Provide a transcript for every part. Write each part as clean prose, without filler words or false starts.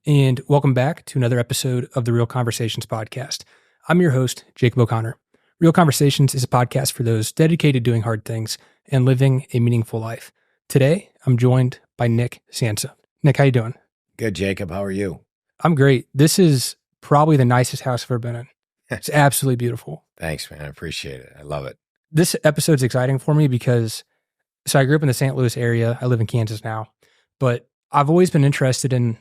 and welcome back to another episode of the Real Conversations podcast. I'm your host, Jacob O'Connor. Real Conversations is a podcast for those dedicated to doing hard things and living a meaningful life. Today, I'm joined by Nick Sansone. Nick, how you doing? Good, Jacob. How are you? I'm great. This is probably the nicest house I've ever been in. It's absolutely beautiful. Thanks, man. I appreciate it. I love it. This episode's exciting for me because, I grew up in the St. Louis area. I live in Kansas now, but I've always been interested in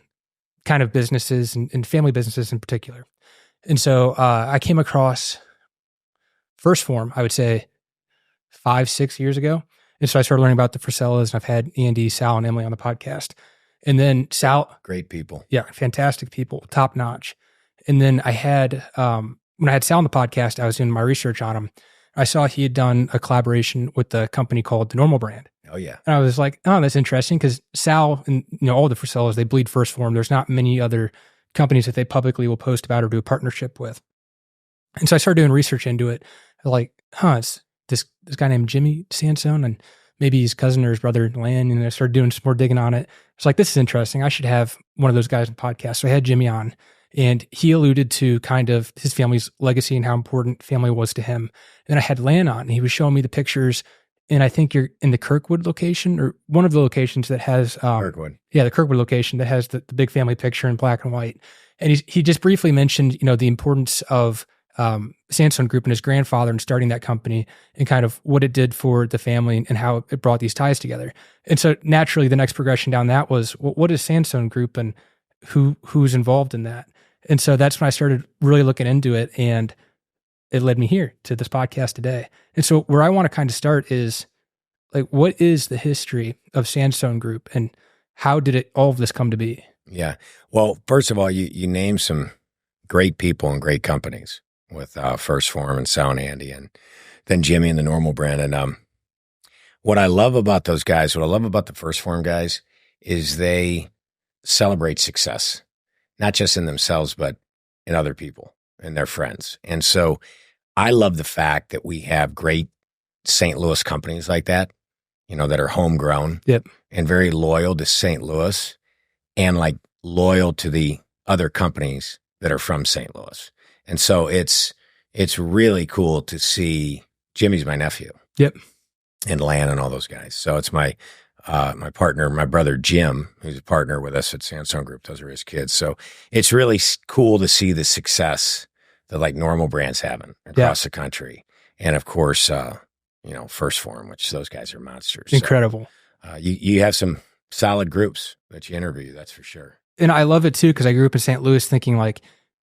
kind of businesses and family businesses in particular. And so I came across First Form, I would say 5-6 years ago. And so I started learning about the Frisellas, and I've had Andy, Sal, and Emily on the podcast. And then Sal. Great people. Yeah, fantastic people, top notch. And then I had, when I had Sal on the podcast, I was doing my research on him. I saw he had done a collaboration with a company called The Normal Brand. Oh, yeah. And I was like, oh, that's interesting, because Sal and all the Frisellas, they bleed First Form. There's not many other companies that they publicly will post about or do a partnership with. And so I started doing research into it. I was like, it's this guy named Jimmy Sansone, and maybe his cousin or his brother, Lan. And I started doing some more digging on it. It's like, this is interesting. I should have one of those guys on the podcast. So I had Jimmy on, and he alluded to kind of his family's legacy and how important family was to him. And I had Lan on, and he was showing me the pictures. And I think you're in the Kirkwood location, or one of the locations that has Kirkwood. Yeah, the Kirkwood location that has the big family picture in black and white. And he just briefly mentioned, the importance of Sansone Group and his grandfather and starting that company, and kind of what it did for the family and how it brought these ties together. And so naturally, the next progression down that was, well, what is Sansone Group and who's involved in that? And so that's when I started really looking into it, and it led me here to this podcast today. And so where I want to kind of start is, like, what is the history of Sansone Group, and how did all of this come to be? Yeah. Well, first of all, you named some great people and great companies with First Form and Sal and Andy, and then Jimmy and the Normal Brand. And what I love about those guys, what I love about the First Form guys, is they celebrate success, not just in themselves, but in other people and their friends. And so I love the fact that we have great St. Louis companies like that, that are homegrown. Yep. And very loyal to St. Louis, and like loyal to the other companies that are from St. Louis. And so it's really cool to see. Jimmy's my nephew. Yep. And Lan and all those guys. So it's my partner, my brother Jim, who's a partner with us at Sansone Group. Those are his kids. So it's really cool to see the success that like Normal Brand's having across the country. And of course, First Form, which those guys are monsters. Incredible. So, you have some solid groups that you interview, that's for sure. And I love it too, because I grew up in St. Louis thinking, like,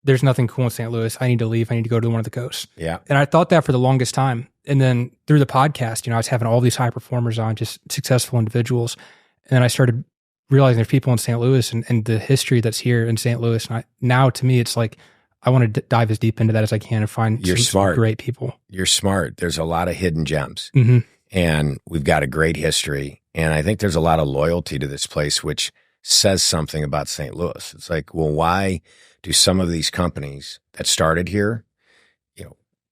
there's nothing cool in St. Louis. I need to leave. I need to go to one of the coasts. Yeah. And I thought that for the longest time. And then through the podcast, I was having all these high performers on, just successful individuals. And then I started realizing there's people in St. Louis and the history that's here in St. Louis. And now to me, it's like, I want to dive as deep into that as I can and find some great people. You're smart. There's a lot of hidden gems. Mm-hmm. And we've got a great history. And I think there's a lot of loyalty to this place, which says something about St. Louis. It's like, well, why do some of these companies that started here,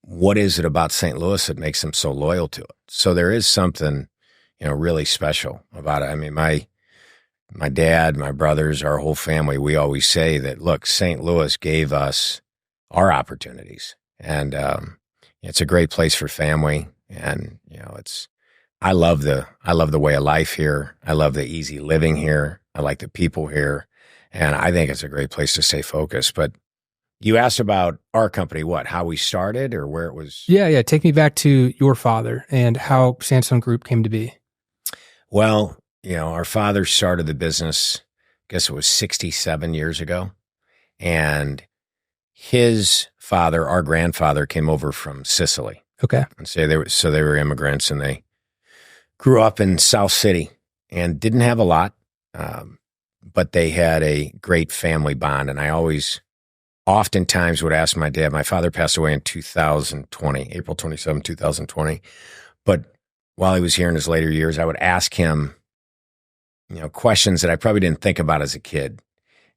what is it about St. Louis that makes them so loyal to it? So there is something, really special about it. I mean, my dad, my brothers, our whole family, we always say that, look, St. Louis gave us our opportunities, and it's a great place for family. And, I love the way of life here. I love the easy living here. I like the people here, and I think it's a great place to stay focused. But you asked about our company, how we started or where it was? Yeah. Take me back to your father and how Sansone Group came to be. Well, our father started the business, I guess it was 67 years ago. And his father, our grandfather, came over from Sicily. Okay. And so they were immigrants, and they grew up in South City and didn't have a lot, but they had a great family bond. And I oftentimes would ask my dad. My father passed away in 2020, April 27, 2020. But while he was here in his later years, I would ask him, questions that I probably didn't think about as a kid.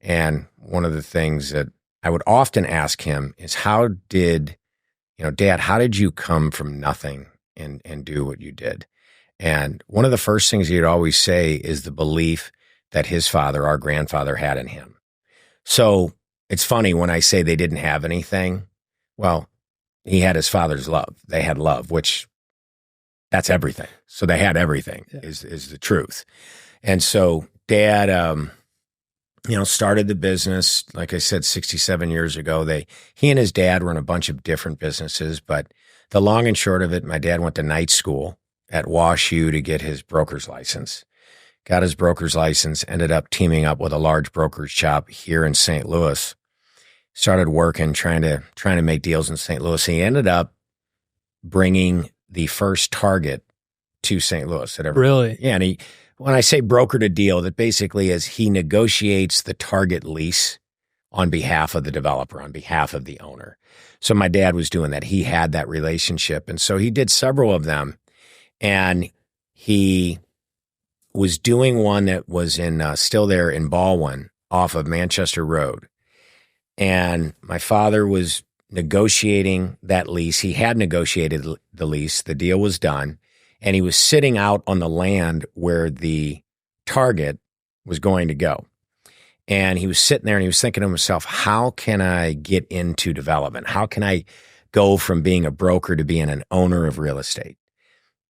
And one of the things that I would often ask him is, Dad, how did you come from nothing and do what you did? And one of the first things he'd always say is the belief that his father, our grandfather, had in him, So it's funny when I say they didn't have anything. Well, he had his father's love. They had love, which that's everything. So they had everything is the truth. And so Dad, started the business, like I said, 67 years ago. He and his dad were in a bunch of different businesses, but the long and short of it, my dad went to night school at Wash U to get his broker's license. Got his broker's license, ended up teaming up with a large brokerage shop here in St. Louis. Started working, trying to make deals in St. Louis. He ended up bringing the first target to St. Louis. Really? Yeah, and when I say brokered a deal, that basically is he negotiates the target lease on behalf of the developer, on behalf of the owner. So my dad was doing that. He had that relationship. And so he did several of them. And he was doing one that was still there in Baldwin off of Manchester Road. And my father was negotiating that lease. He had negotiated the lease. The deal was done. And he was sitting out on the land where the target was going to go. And he was sitting there and he was thinking to himself, how can I get into development? How can I go from being a broker to being an owner of real estate?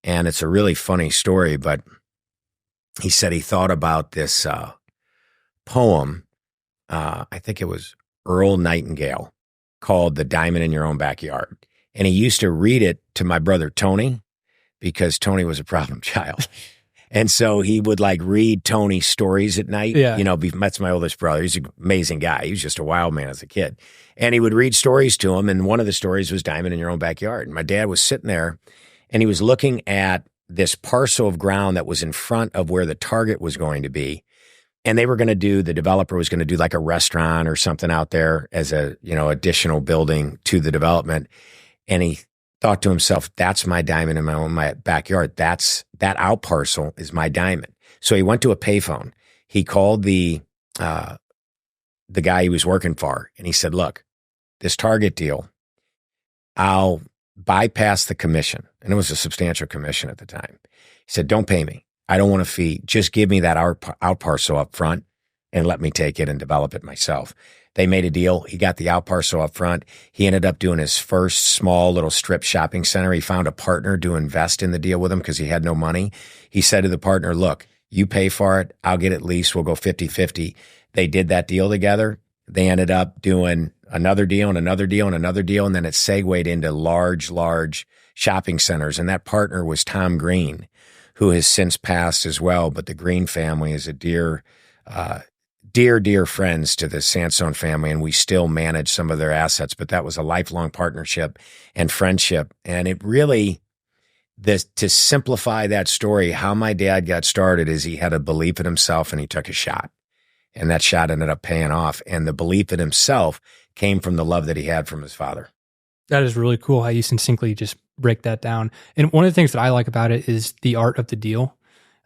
And it's a really funny story, but he said he thought about this poem. I think it was Earl Nightingale, called The Diamond in Your Own Backyard. And he used to read it to my brother Tony, because Tony was a problem child. And so he would read Tony stories at night. Yeah. That's my oldest brother. He's an amazing guy. He was just a wild man as a kid. And he would read stories to him. And one of the stories was Diamond in Your Own Backyard. And my dad was sitting there and he was looking at this parcel of ground that was in front of where the target was going to be. And the developer was going to do a restaurant or something out there as additional building to the development. And he thought to himself, that's my diamond in my backyard. That out parcel is my diamond. So he went to a payphone. He called the guy he was working for, and he said, look, this target deal, I'll bypass the commission. And it was a substantial commission at the time. He said, don't pay me. I don't want a fee. Just give me that out parcel up front and let me take it and develop it myself. They made a deal. He got the out parcel up front. He ended up doing his first small little strip shopping center. He found a partner to invest in the deal with him because he had no money. He said to the partner, look, you pay for it. I'll get it leased. We'll go 50-50. They did that deal together. They ended up doing another deal and another deal and another deal. And then it segued into large shopping centers. And that partner was Tom Green, who has since passed as well. But the Green family is a dear friends to the Sansone family, and we still manage some of their assets. But that was a lifelong partnership and friendship. And it really, to simplify that story, how my dad got started is he had a belief in himself and he took a shot. And that shot ended up paying off. And the belief in himself came from the love that he had from his father. That is really cool how you succinctly just break that down. And one of the things that I like about it is the art of the deal.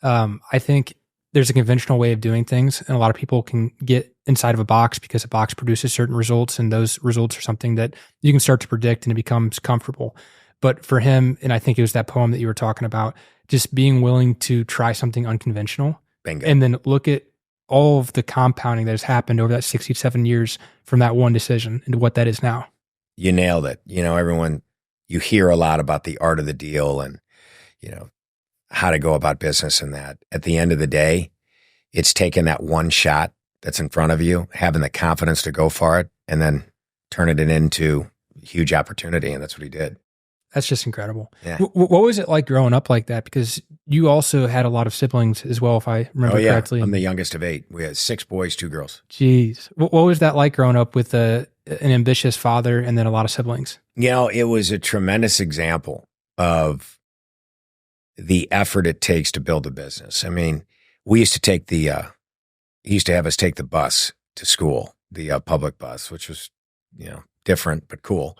I think there's a conventional way of doing things, and a lot of people can get inside of a box because a box produces certain results, and those results are something that you can start to predict and it becomes comfortable. But for him, and I think it was that poem that you were talking about, just being willing to try something unconventional. Bingo. And then look at all of the compounding that has happened over that 67 years from that one decision into what that is now. You nailed it. Everyone, you hear a lot about the art of the deal and, how to go about business and that. At the end of the day, it's taking that one shot that's in front of you, having the confidence to go for it, and then turning it into a huge opportunity. And that's what he did. That's just incredible. Yeah. What was it like growing up like that? Because you also had a lot of siblings as well, if I remember correctly. I'm the youngest of 8. We had 6 boys, 2 girls. Jeez. What was that like growing up with an ambitious father and then a lot of siblings? It was a tremendous example of the effort it takes to build a business. I mean, we used to take he used to have us take the bus to school, the public bus, which was, different, but cool.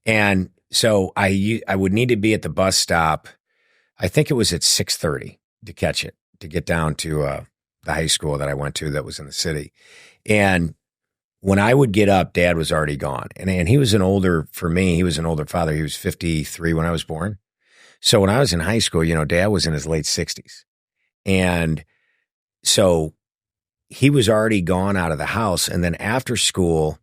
And so I would need to be at the bus stop. I think it was at 6:30 to catch it, to get down to the high school that I went to that was in the city. And when I would get up, Dad was already gone. And he was he was an older father. He was 53 when I was born. So when I was in high school, Dad was in his late 60s. And so he was already gone out of the house. And then after school,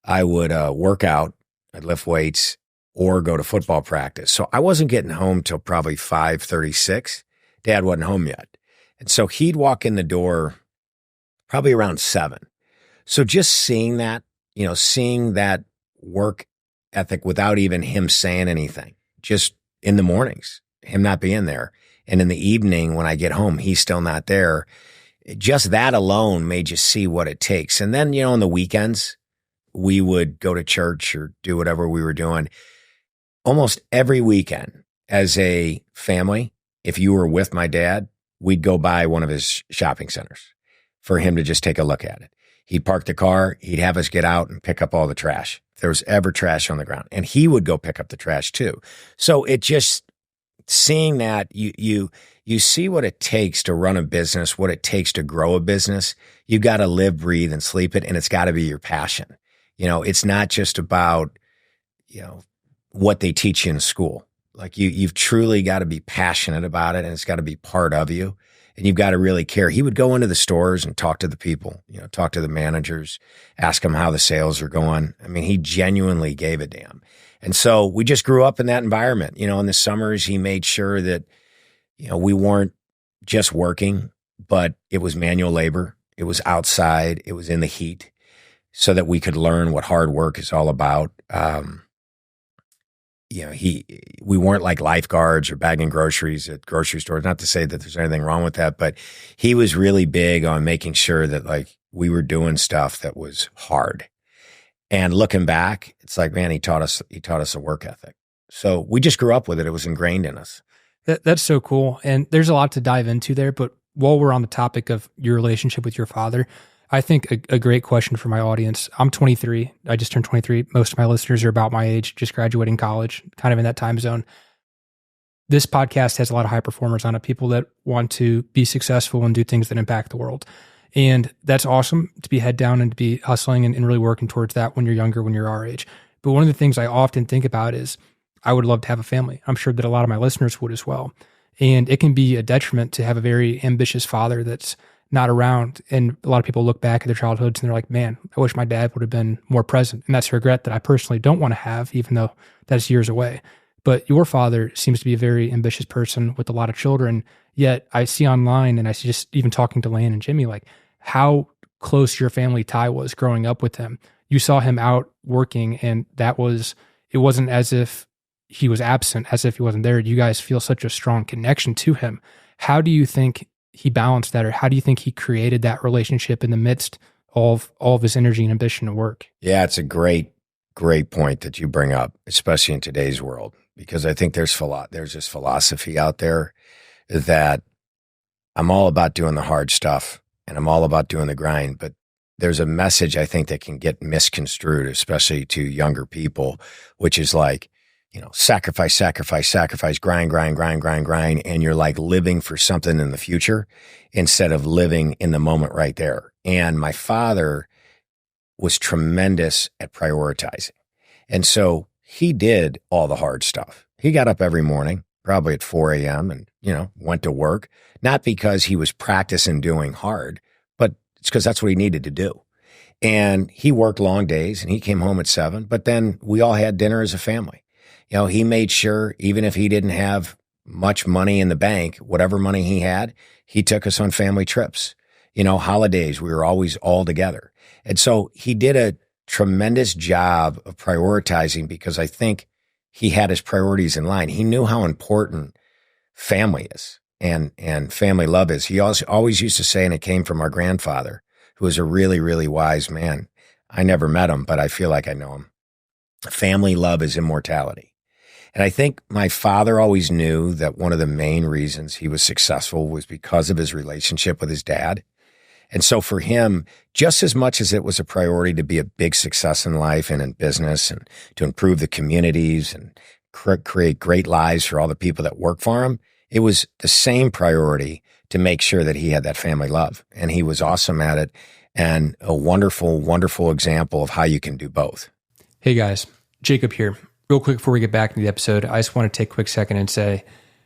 I would work out, I'd lift weights, or go to football practice. So I wasn't getting home till probably 5:36. Dad wasn't home yet. And so he'd walk in the door probably around 7. So just seeing that, seeing that work ethic without even him saying anything, just in the mornings, him not being there. And in the evening when I get home, he's still not there. Just that alone made you see what it takes. And then, on the weekends, we would go to church or do whatever we were doing. Almost every weekend as a family, if you were with my dad, we'd go by one of his shopping centers for him to just take a look at it. He'd park the car. He'd have us get out and pick up all the trash. If there was ever trash on the ground, and he would go pick up the trash too. So it just, seeing that, you see what it takes to run a business, what it takes to grow a business. You got to live, breathe, and sleep it. And it's got to be your passion. It's not just about, what they teach you in school. Like you've truly got to be passionate about it, and it's got to be part of you, and you've got to really care. He would go into the stores and talk to the people, talk to the managers, ask them how the sales are going. I mean, he genuinely gave a damn. And so we just grew up in that environment. In the summers, he made sure that, we weren't just working, but it was manual labor. It was outside. It was in the heat, so that we could learn what hard work is all about. We weren't like lifeguards or bagging groceries at grocery stores. Not to say that there's anything wrong with that, but he was really big on making sure that like we were doing stuff that was hard. And looking back, it's like, man, he taught us a work ethic. So we just grew up with it. It was ingrained in us. That's so cool. And there's a lot to dive into there. But while we're on the topic of your relationship with your father, I think a great question for my audience. I'm 23. I just turned 23. Most of my listeners are about my age, just graduating college, kind of in that time zone. This podcast has a lot of high performers on it, people that want to be successful and do things that impact the world. And that's awesome to be head down and to be hustling and really working towards that when you're younger, when you're our age. But one of the things I often think about is I would love to have a family. I'm sure that a lot of my listeners would as well. And it can be a detriment to have a very ambitious father that's not around. And a lot of people look back at their childhoods and they're like, man, I wish my dad would have been more present. And that's a regret that I personally don't want to have, even though that's years away. But your father seems to be a very ambitious person with a lot of children. Yet I see online, and I see just even talking to Lane and Jimmy, like how close your family tie was growing up with him. You saw him out working, and it wasn't as if he was absent, as if he wasn't there. You guys feel such a strong connection to him. How do you think he balanced that, or how do you think he created that relationship in the midst of all of his energy and ambition to work? Yeah, it's a great point that you bring up, especially in today's world, because I think there's this philosophy out there that I'm all about doing the hard stuff and I'm all about doing the grind, but there's a message I think that can get misconstrued, especially to younger people, which is like, sacrifice, grind. And you're like living for something in the future instead of living in the moment right there. And my father was tremendous at prioritizing. And so he did all the hard stuff. He got up every morning, probably at 4 a.m. and, went to work, not because he was practicing doing hard, but it's because that's what he needed to do. And he worked long days and he came home at 7, but then we all had dinner as a family. He made sure, even if he didn't have much money in the bank, whatever money he had, he took us on family trips. Holidays, we were always all together. And so he did a tremendous job of prioritizing because I think he had his priorities in line. He knew how important family is and family love is. He always used to say, and it came from our grandfather, who was a really, really wise man. I never met him, but I feel like I know him. Family love is immortality. And I think my father always knew that one of the main reasons he was successful was because of his relationship with his dad. And so for him, just as much as it was a priority to be a big success in life and in business and to improve the communities and create great lives for all the people that work for him, it was the same priority to make sure that he had that family love. And he was awesome at it and a wonderful, wonderful example of how you can do both. Hey guys, Jacob here. Real quick before we get back into the episode, I just want to take a quick second and say,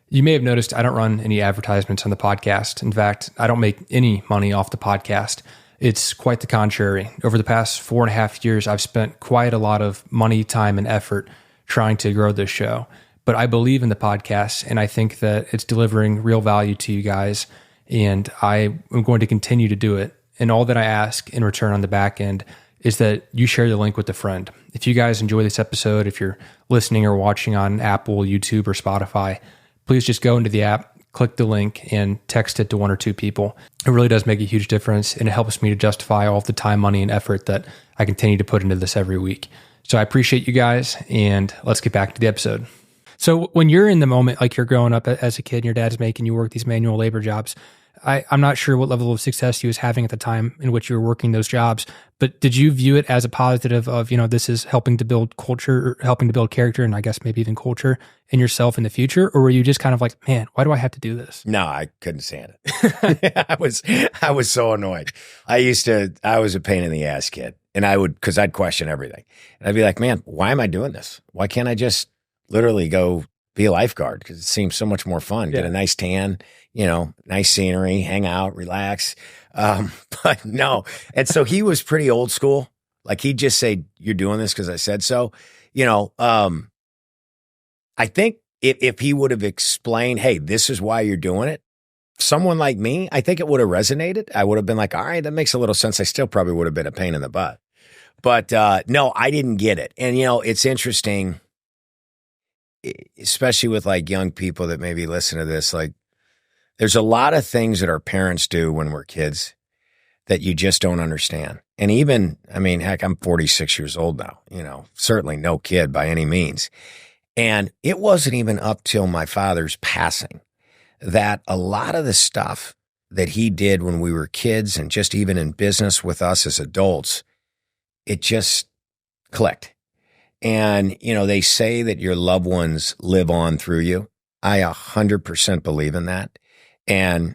You may have noticed I don't run any advertisements on the podcast. In fact, I don't make any money off the podcast. It's quite the contrary. Over the past 4.5 years, I've spent quite a lot of money, time, and effort trying to grow this show. But I believe in the podcast, and I think that it's delivering real value to you guys, and I am going to continue to do it. And all that I ask in return on the back end is that you share the link with a friend. If you guys enjoy this episode, if you're listening or watching on Apple, YouTube, or Spotify, please just go into the app, click the link, and text it to 1 or 2 people. It really does make a huge difference, and it helps me to justify all of the time, money, and effort that I continue to put into this every week. So I appreciate you guys, and let's get back to the episode. So when you're in the moment, like you're growing up as a kid and your dad's making you work these manual labor jobs, I'm not sure what level of success he was having at the time in which you were working those jobs, but did you view it as a positive of, this is helping to build culture, or helping to build character, and I guess maybe even culture in yourself in the future? Or were you just kind of like, man, why do I have to do this? No, I couldn't stand it. I was so annoyed. I was a pain in the ass kid, and because I'd question everything. And I'd be like, man, why am I doing this? Why can't I just literally go be a lifeguard? Because it seems so much more fun. Get a nice tan, nice scenery, hang out, relax. But no. And so he was pretty old school. Like he'd just say, you're doing this because I said so. I think if he would have explained, hey, this is why you're doing it, someone like me, I think it would have resonated. I would have been like, all right, that makes a little sense. I still probably would have been a pain in the butt. But no, I didn't get it. And, it's interesting, especially with like young people that maybe listen to this, like there's a lot of things that our parents do when we're kids that you just don't understand. And even, heck, I'm 46 years old now, certainly no kid by any means. And it wasn't even up till my father's passing that a lot of the stuff that he did when we were kids and just even in business with us as adults, it just clicked. And, they say that your loved ones live on through you. I 100% believe in that. And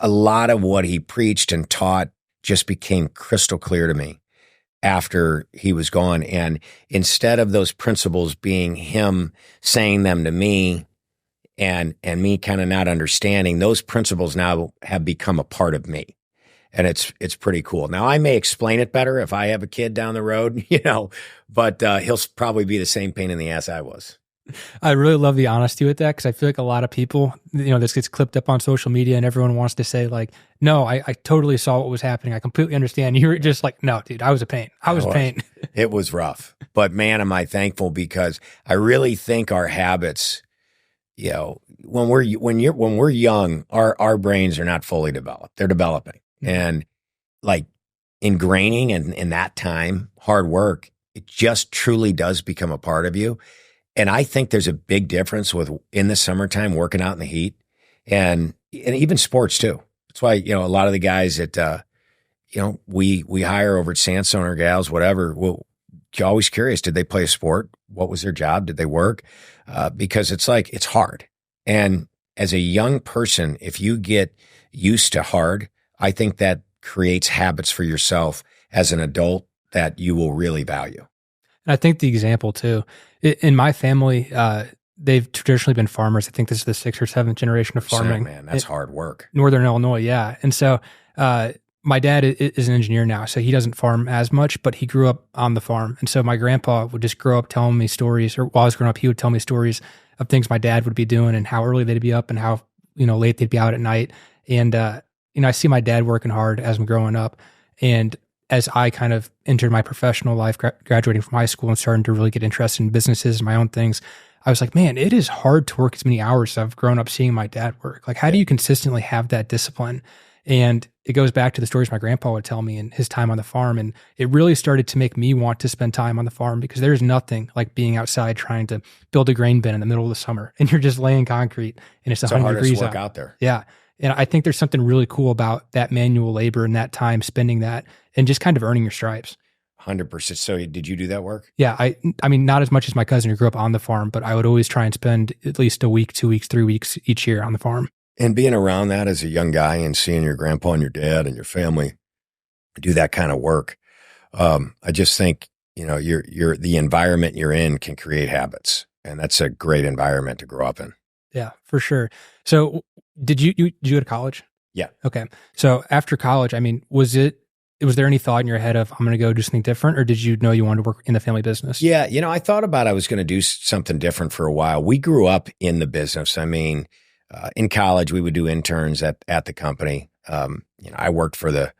a lot of what he preached and taught just became crystal clear to me after he was gone. And instead of those principles being him saying them to me and me kind of not understanding, those principles now have become a part of me. And it's pretty cool. Now, I may explain it better if I have a kid down the road, but he'll probably be the same pain in the ass I was. I really love the honesty with that, because I feel like a lot of people, this gets clipped up on social media and everyone wants to say like, no, I totally saw what was happening. I completely understand. You were just like, no, dude, I was a pain. I was a pain. It was rough. But man, am I thankful, because I really think our habits, when we're young, our brains are not fully developed. They're developing. And like ingraining in that time, hard work, it just truly does become a part of you. And I think there's a big difference with in the summertime working out in the heat and even sports too. That's why, a lot of the guys that, we hire over at Sansone or gals, whatever, you're always curious. Did they play a sport? What was their job? Did they work? Because it's hard. And as a young person, if you get used to hard, I think that creates habits for yourself as an adult that you will really value. And I think the example too, in my family, they've traditionally been farmers. I think this is the 6th or 7th generation of farming. Man, that's hard work. Northern Illinois, yeah. And so my dad is an engineer now, so he doesn't farm as much, but he grew up on the farm. And so my grandpa would just grow up telling me stories, or while I was growing up, he would tell me stories of things my dad would be doing and how early they'd be up and how late they'd be out at night. And I see my dad working hard as I'm growing up. And as I kind of entered my professional life, graduating from high school and starting to really get interested in businesses and my own things, I was like, man, it is hard to work as many hours as I've grown up seeing my dad work. Like, how do you consistently have that discipline? And it goes back to the stories my grandpa would tell me and his time on the farm. And it really started to make me want to spend time on the farm, because there's nothing like being outside trying to build a grain bin in the middle of the summer and you're just laying concrete and it's 100 degrees out there. Yeah. And I think there's something really cool about that manual labor and that time spending that and just kind of earning your stripes. 100%. So did you do that work? Yeah. I mean, not as much as my cousin who grew up on the farm, but I would always try and spend at least a week, 2 weeks, 3 weeks each year on the farm. And being around that as a young guy and seeing your grandpa and your dad and your family do that kind of work, I just think, the environment you're in can create habits. And that's a great environment to grow up in. Yeah, for sure. So did you go to college? Yeah. Okay. So after college, I mean, was there any thought in your head of I'm going to go do something different, or did you know you wanted to work in the family business? Yeah. I thought about I was going to do something different for a while. We grew up in the business. I mean, in college, we would do interns at the company. I worked for the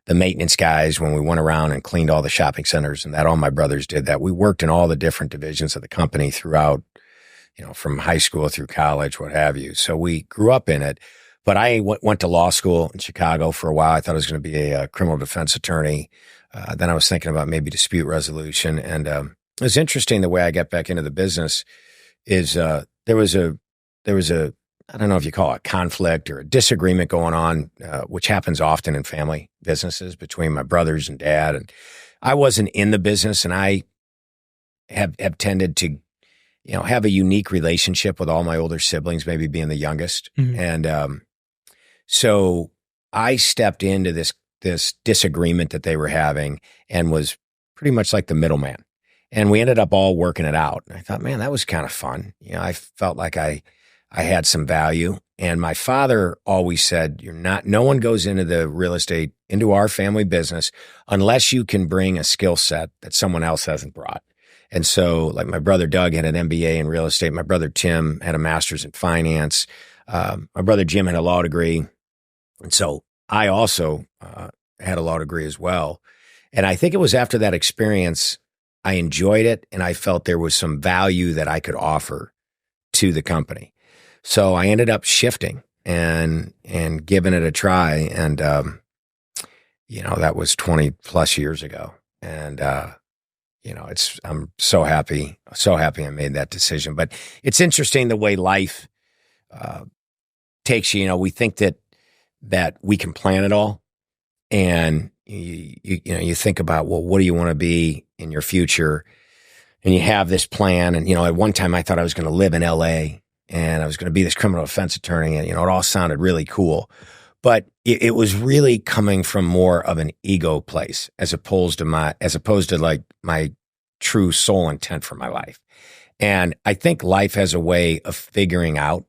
maintenance guys when we went around and cleaned all the shopping centers, and that all my brothers did that. We worked in all the different divisions of the company throughout, from high school through college, what have you. So we grew up in it. But I went to law school in Chicago for a while. I thought I was going to be a criminal defense attorney. Then I was thinking about maybe dispute resolution. And it was interesting the way I got back into the business is there was a I don't know if you call it a conflict or a disagreement going on, which happens often in family businesses between my brothers and dad. And I wasn't in the business, and I have tended to have a unique relationship with all my older siblings, maybe being the youngest. Mhm. And so I stepped into this disagreement that they were having and was pretty much like the middleman. And we ended up all working it out. And I thought, man, that was kind of fun. I felt like I had some value. And my father always said, no one goes into the real estate, into our family business, unless you can bring a skill set that someone else hasn't brought. And so, like, my brother Doug had an MBA in real estate. My brother Tim had a master's in finance. My brother Jim had a law degree. And so I also had a law degree as well. And I think it was after that experience, I enjoyed it, and I felt there was some value that I could offer to the company. So I ended up shifting and giving it a try. And, that was 20 plus years ago. And, I'm so happy I made that decision. But it's interesting the way life takes you. We think that we can plan it all. And you think about, well, what do you want to be in your future? And you have this plan. And, at one time I thought I was going to live in LA and I was going to be this criminal defense attorney. And, it all sounded really cool. But it was really coming from more of an ego place as opposed to like my true soul intent for my life. And I think life has a way of figuring out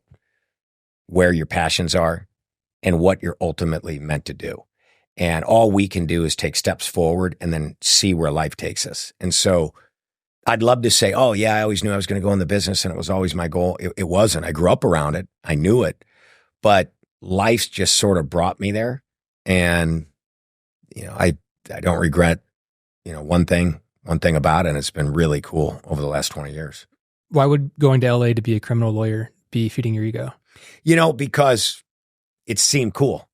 where your passions are and what you're ultimately meant to do. And all we can do is take steps forward and then see where life takes us. And so I'd love to say, oh yeah, I always knew I was going to go in the business and it was always my goal. It wasn't. I grew up around it. I knew it, but life just sort of brought me there. And, I don't regret, one thing about it. And it's been really cool over the last 20 years. Why would going to LA to be a criminal lawyer be feeding your ego? Because it seemed cool.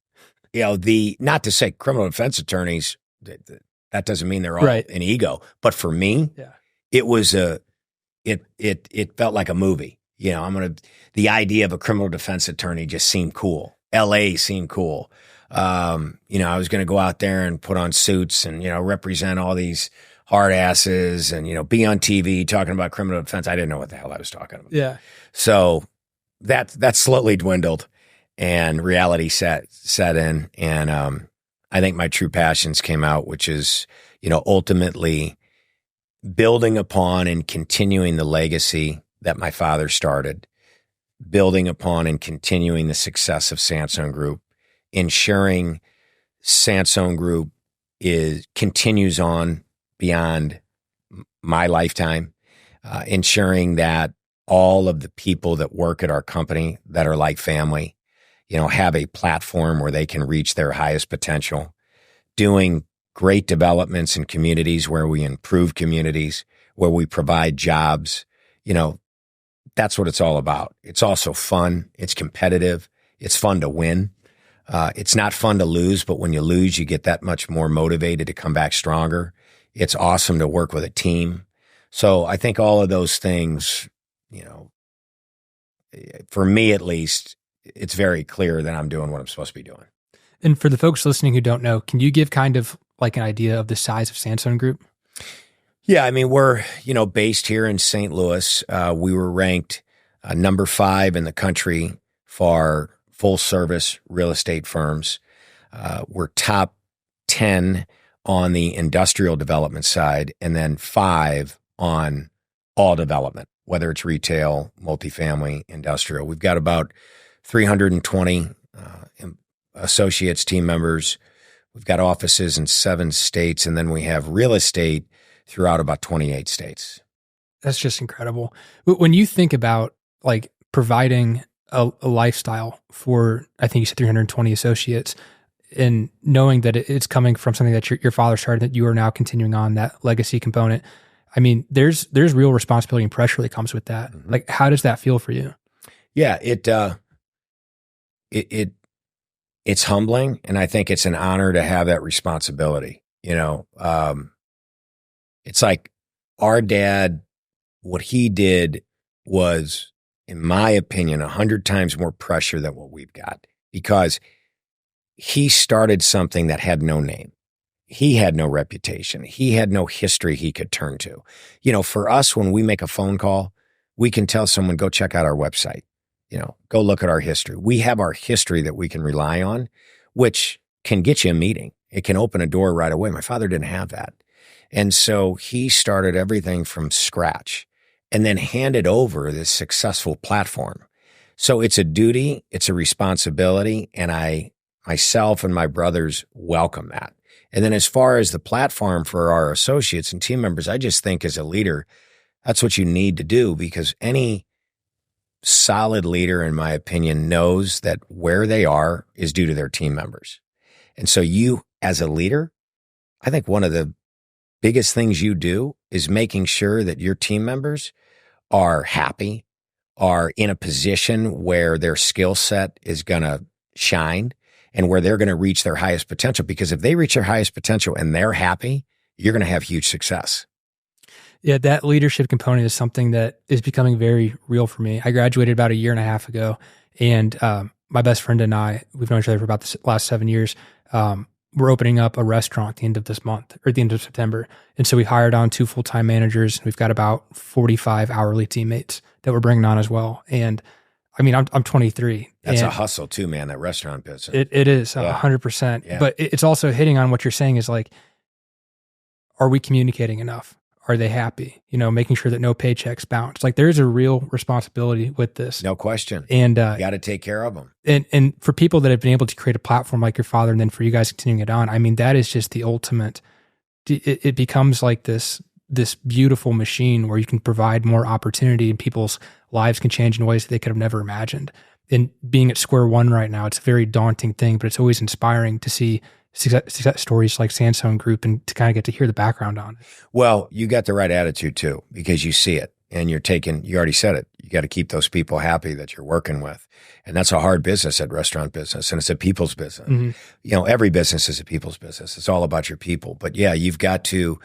Not to say criminal defense attorneys, that doesn't mean they're all right. an ego. But for me, yeah. It was it felt like a movie. The idea of a criminal defense attorney just seemed cool. LA seemed cool. I was going to go out there and put on suits and, represent all these hard asses and, be on TV talking about criminal defense. I didn't know what the hell I was talking about. Yeah. So that slowly dwindled and reality set in. And I think my true passions came out, which is, ultimately building upon and continuing the legacy that my father started, building upon and continuing the success of Sansone Group, ensuring Sansone Group continues on beyond my lifetime, ensuring that all of the people that work at our company that are like family, have a platform where they can reach their highest potential, doing great developments in communities where we improve communities, where we provide jobs. That's what it's all about. It's also fun. It's competitive. It's fun to win. It's not fun to lose, but when you lose, you get that much more motivated to come back stronger. It's awesome to work with a team. So I think all of those things, for me at least, it's very clear that I'm doing what I'm supposed to be doing. And for the folks listening who don't know, can you give kind of like an idea of the size of Sansone Group? Yeah, I mean, we're, based here in St. Louis. We were ranked number 5 in the country for full service real estate firms. We're top 10 on the industrial development side and then 5 on all development. whether it's retail, multifamily, industrial. We've got about 320 associates, team members. We've got offices in 7 states, and then we have real estate throughout about 28 states. That's just incredible. When you think about like providing a lifestyle for, I think you said 320 associates, and knowing that it's coming from something that your father started, that you are now continuing on, that legacy component. I mean, there's real responsibility and pressure that comes with that. Mm-hmm. Like, how does that feel for you? Yeah, it's humbling, and I think it's an honor to have that responsibility. It's like our dad, what he did was, in my opinion, 100 times more pressure than what we've got, because he started something that had no name. He had no reputation. He had no history he could turn to. For us, when we make a phone call, we can tell someone, go check out our website. Go look at our history. We have our history that we can rely on, which can get you a meeting. It can open a door right away. My father didn't have that. And so he started everything from scratch and then handed over this successful platform. So it's a duty, it's a responsibility, and myself and my brothers welcome that. And then as far as the platform for our associates and team members, I just think as a leader, that's what you need to do, because any solid leader, in my opinion, knows that where they are is due to their team members. And so you, as a leader, I think one of the biggest things you do is making sure that your team members are happy, are in a position where their skill set is going to shine and where they're going to reach their highest potential. Because if they reach their highest potential and they're happy, you're going to have huge success. Yeah, that leadership component is something that is becoming very real for me. I graduated about 1.5 years ago, and my best friend and I, we've known each other for about the last 7 years. We're opening up a restaurant at the end of this month, or at the end of September. And so we hired on 2 full-time managers. We've got about 45 hourly teammates that we're bringing on as well. And I mean, I'm 23. That's a hustle too, man, that restaurant business. It is 100%. Yeah. But it's also hitting on what you're saying is like, are we communicating enough? Are they happy? Making sure that no paychecks bounce. Like, there's a real responsibility with this. No question. And you got to take care of them. And for people that have been able to create a platform like your father, and then for you guys continuing it on, I mean, that is just the ultimate. It becomes like this beautiful machine where you can provide more opportunity, and people's lives can change in ways that they could have never imagined. And being at square one right now, it's a very daunting thing, but it's always inspiring to see success stories like Sansone Group and to kind of get to hear the background on it. Well, you got the right attitude too, because you see it and you already said it. You got to keep those people happy that you're working with. And that's a hard business, at restaurant business, and it's a people's business. Mm-hmm. Every business is a people's business. It's all about your people. But yeah, you gotta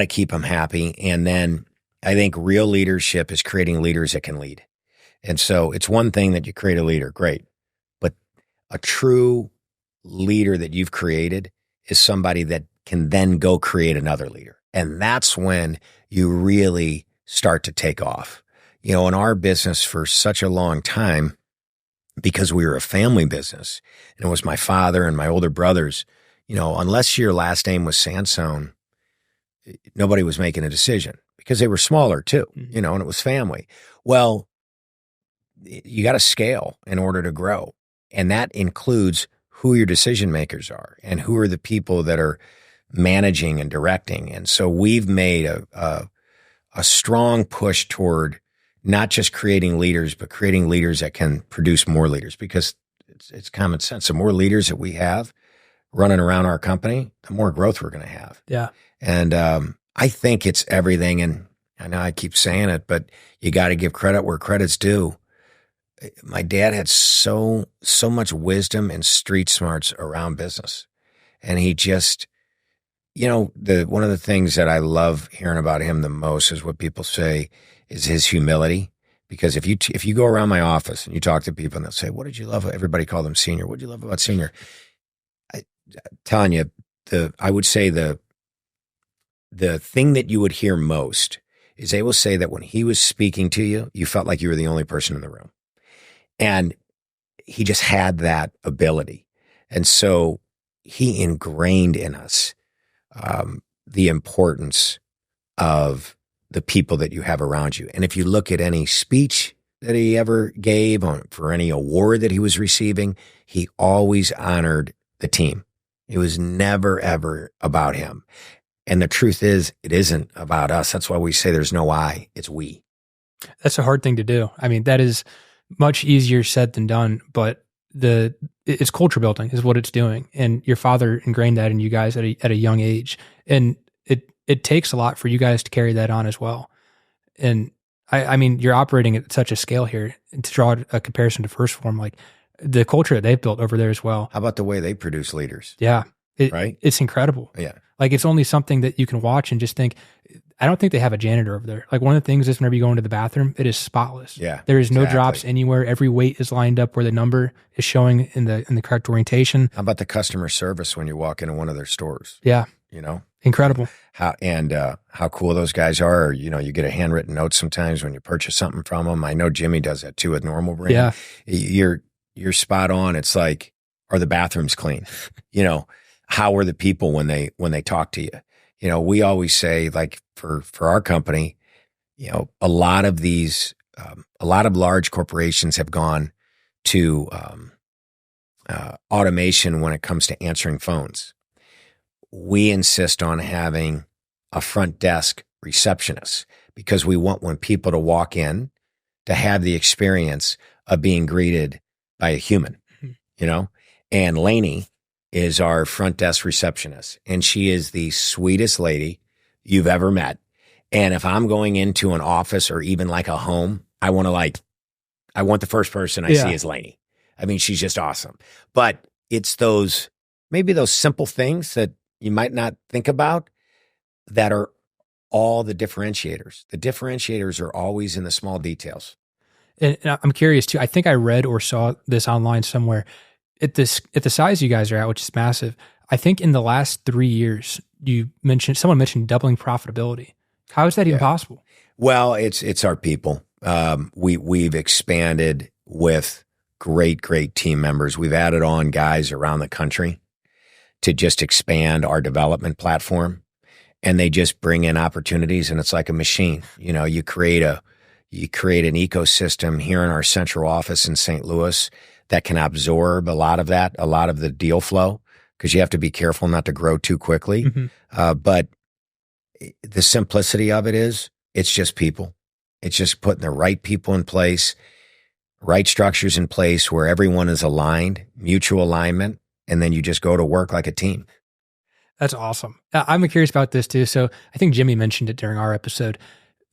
keep them happy. And then I think real leadership is creating leaders that can lead. And so it's one thing that you create a leader, great. But a true leader that you've created is somebody that can then go create another leader. And that's when you really start to take off. In our business for such a long time, because we were a family business, and it was my father and my older brothers, unless your last name was Sansone, nobody was making a decision, because they were smaller too, and it was family. Well, you got to scale in order to grow. And that includes who your decision makers are and who are the people that are managing and directing. And so we've made a strong push toward not just creating leaders, but creating leaders that can produce more leaders, because it's common sense. The more leaders that we have running around our company, the more growth we're going to have. Yeah. And I think it's everything. And I know I keep saying it, but you got to give credit where credit's due. My dad had so much wisdom and street smarts around business. And he just, one of the things that I love hearing about him the most is what people say is his humility. Because if you go around my office and you talk to people and they'll say, what did you love? Everybody called him Senior. What did you love about Senior? I'm telling you, I would say the thing that you would hear most is they will say that when he was speaking to you, you felt like you were the only person in the room. And he just had that ability. And so he ingrained in us the importance of the people that you have around you. And if you look at any speech that he ever gave for any award that he was receiving, he always honored the team. It was never, ever about him. And the truth is, it isn't about us. That's why we say there's no I, it's we. That's a hard thing to do. I mean, that is much easier said than done, but it's culture building is what it's doing. And your father ingrained that in you guys at a young age. And it takes a lot for you guys to carry that on as well. And I mean, you're operating at such a scale here. And to draw a comparison to First Form, like the culture that they've built over there as well. How about the way they produce leaders? Yeah. Right? It's incredible. Yeah. Like it's only something that you can watch and just think, I don't think they have a janitor over there. Like one of the things is whenever you go into the bathroom, it is spotless. Yeah. There is no drops anywhere. Every weight is lined up where the number is showing in the correct orientation. How about the customer service when you walk into one of their stores? Yeah. You know? Incredible. How cool those guys are. Or, you know, you get a handwritten note sometimes when you purchase something from them. I know Jimmy does that too with Normal Brand. Yeah. You're spot on. It's like, are the bathrooms clean? You know, how are the people when they talk to you? You know, we always say, like for our company, you know, a lot of large corporations have gone to automation when it comes to answering phones. We insist on having a front desk receptionist because we want when people to walk in to have the experience of being greeted by a human, you know? And Lainey is our front desk receptionist, and she is the sweetest lady you've ever met. And if I'm going into an office or even like a home, I want the first person I see is Lainey. I mean, she's just awesome. But it's maybe those simple things that you might not think about that are all the differentiators. The differentiators are always in the small details. And I'm curious too. I think I read or saw this online somewhere. At the size you guys are at, which is massive, I think in the last 3 years, someone mentioned doubling profitability. How is that even possible? Well, it's our people. We've expanded with great team members. We've added on guys around the country to just expand our development platform, and they just bring in opportunities, and it's like a machine. You know, you create an ecosystem here in our central office in St. Louis that can absorb a lot of the deal flow, because you have to be careful not to grow too quickly. Mm-hmm. But the simplicity of it is, it's just people. It's just putting the right people in place, right structures in place where everyone is aligned, mutual alignment, and then you just go to work like a team. That's awesome. I'm curious about this too. So I think Jimmy mentioned it during our episode.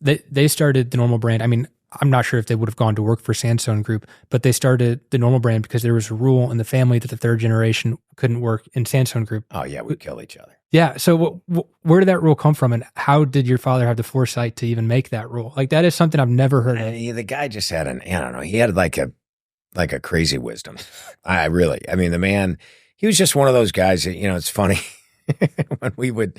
They started the Normal Brand. I mean, I'm not sure if they would have gone to work for Sansone Group, but they started the Normal Brand because there was a rule in the family that the third generation couldn't work in Sansone Group. Oh yeah, we kill each other. Yeah. So where did that rule come from, and how did your father have the foresight to even make that rule? Like that is something I've never heard of. The guy just had he had like a crazy wisdom. I mean, the man, he was just one of those guys that, you know, it's funny when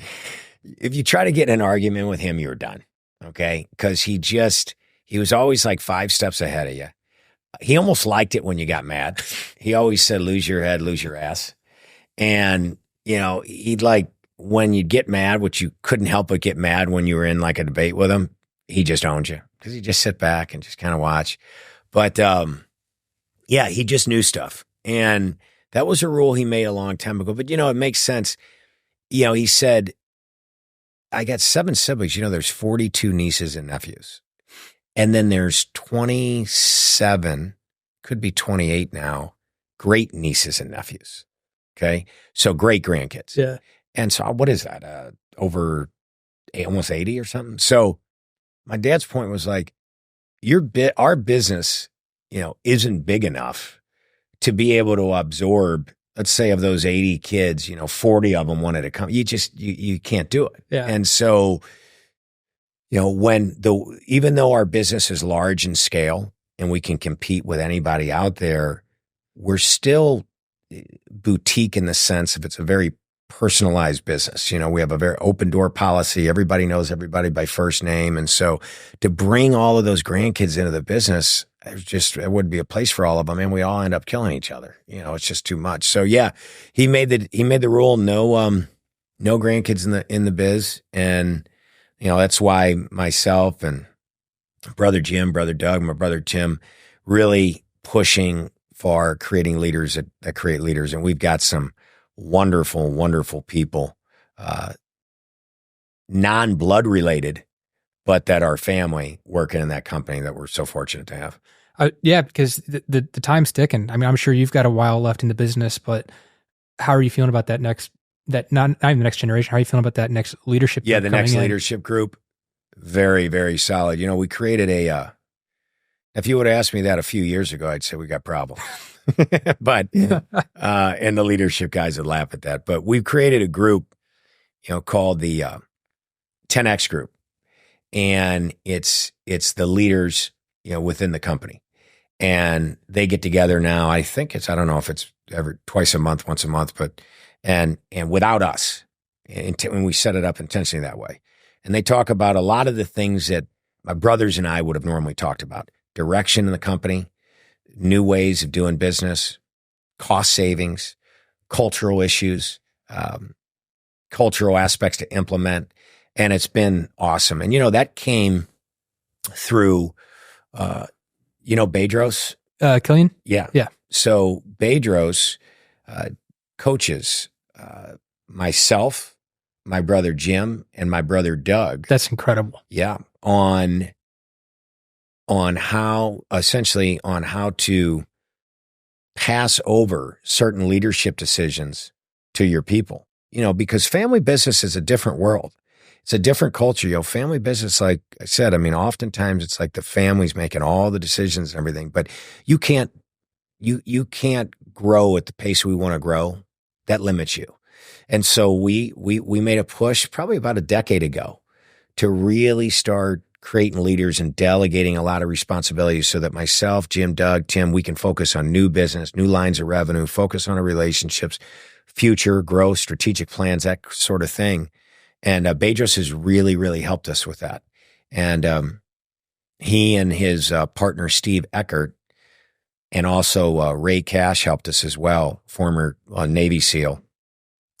if you try to get in an argument with him, you're done. Okay. Cause he was always like 5 steps ahead of you. He almost liked it when you got mad. He always said, lose your head, lose your ass. And, you know, he'd like, when you'd get mad, which you couldn't help but get mad when you were in like a debate with him, he just owned you because he'd just sit back and just kind of watch. But, yeah, he just knew stuff. And that was a rule he made a long time ago. But, you know, it makes sense. You know, he said, I got 7 siblings. You know, there's 42 nieces and nephews. And then there's 27, could be 28 now, great nieces and nephews. Okay. So great grandkids. Yeah. And so what is that? Over almost 80 or something. So my dad's point was like, our business, you know, isn't big enough to be able to absorb, let's say of those 80 kids, you know, 40 of them wanted to come. You can't do it. Yeah. And so, you know, even though our business is large in scale and we can compete with anybody out there, we're still boutique in the sense of it's a very personalized business. You know, we have a very open door policy. Everybody knows everybody by first name. And so to bring all of those grandkids into the business, it wouldn't be a place for all of them. And we all end up killing each other. You know, it's just too much. So yeah, he made the rule, no grandkids in the biz. And That's why myself and brother Jim, brother Doug, my brother Tim, really pushing for creating leaders that create leaders. And we've got some wonderful, wonderful people, non-blood related, but that are family working in that company that we're so fortunate to have. Yeah, because the time's ticking. I mean, I'm sure you've got a while left in the business, but how are you feeling about that not even the next generation? How are you feeling about that next leadership? Yeah, the next leadership group, very, very solid. We created if you would have asked me that a few years ago, I'd say we got problems. But, and the leadership guys would laugh at that. But we've created a group, called the 10X Group. And it's the leaders, within the company. And they get together now. I don't know if it's ever twice a month, once a month, but, and without us, when we set it up intentionally that way. And they talk about a lot of the things that my brothers and I would have normally talked about: direction in the company, new ways of doing business, cost savings, cultural issues, cultural aspects to implement. And it's been awesome. And, that came through, Bedros. Killian? Yeah. Yeah. So Bedros coaches myself, my brother Jim, and my brother Doug. That's incredible. Yeah. On how to pass over certain leadership decisions to your people, because family business is a different world. It's a different culture. Family business, like I said, oftentimes it's like the family's making all the decisions and everything, but you can't grow at the pace we want to grow. That limits you. And so we made a push probably about a decade ago to really start creating leaders and delegating a lot of responsibilities so that myself, Jim, Doug, Tim, we can focus on new business, new lines of revenue, focus on our relationships, future growth, strategic plans, that sort of thing. And Bedros has really, really helped us with that. And he and his partner, Steve Eckert, and also Ray Cash helped us as well, former Navy SEAL.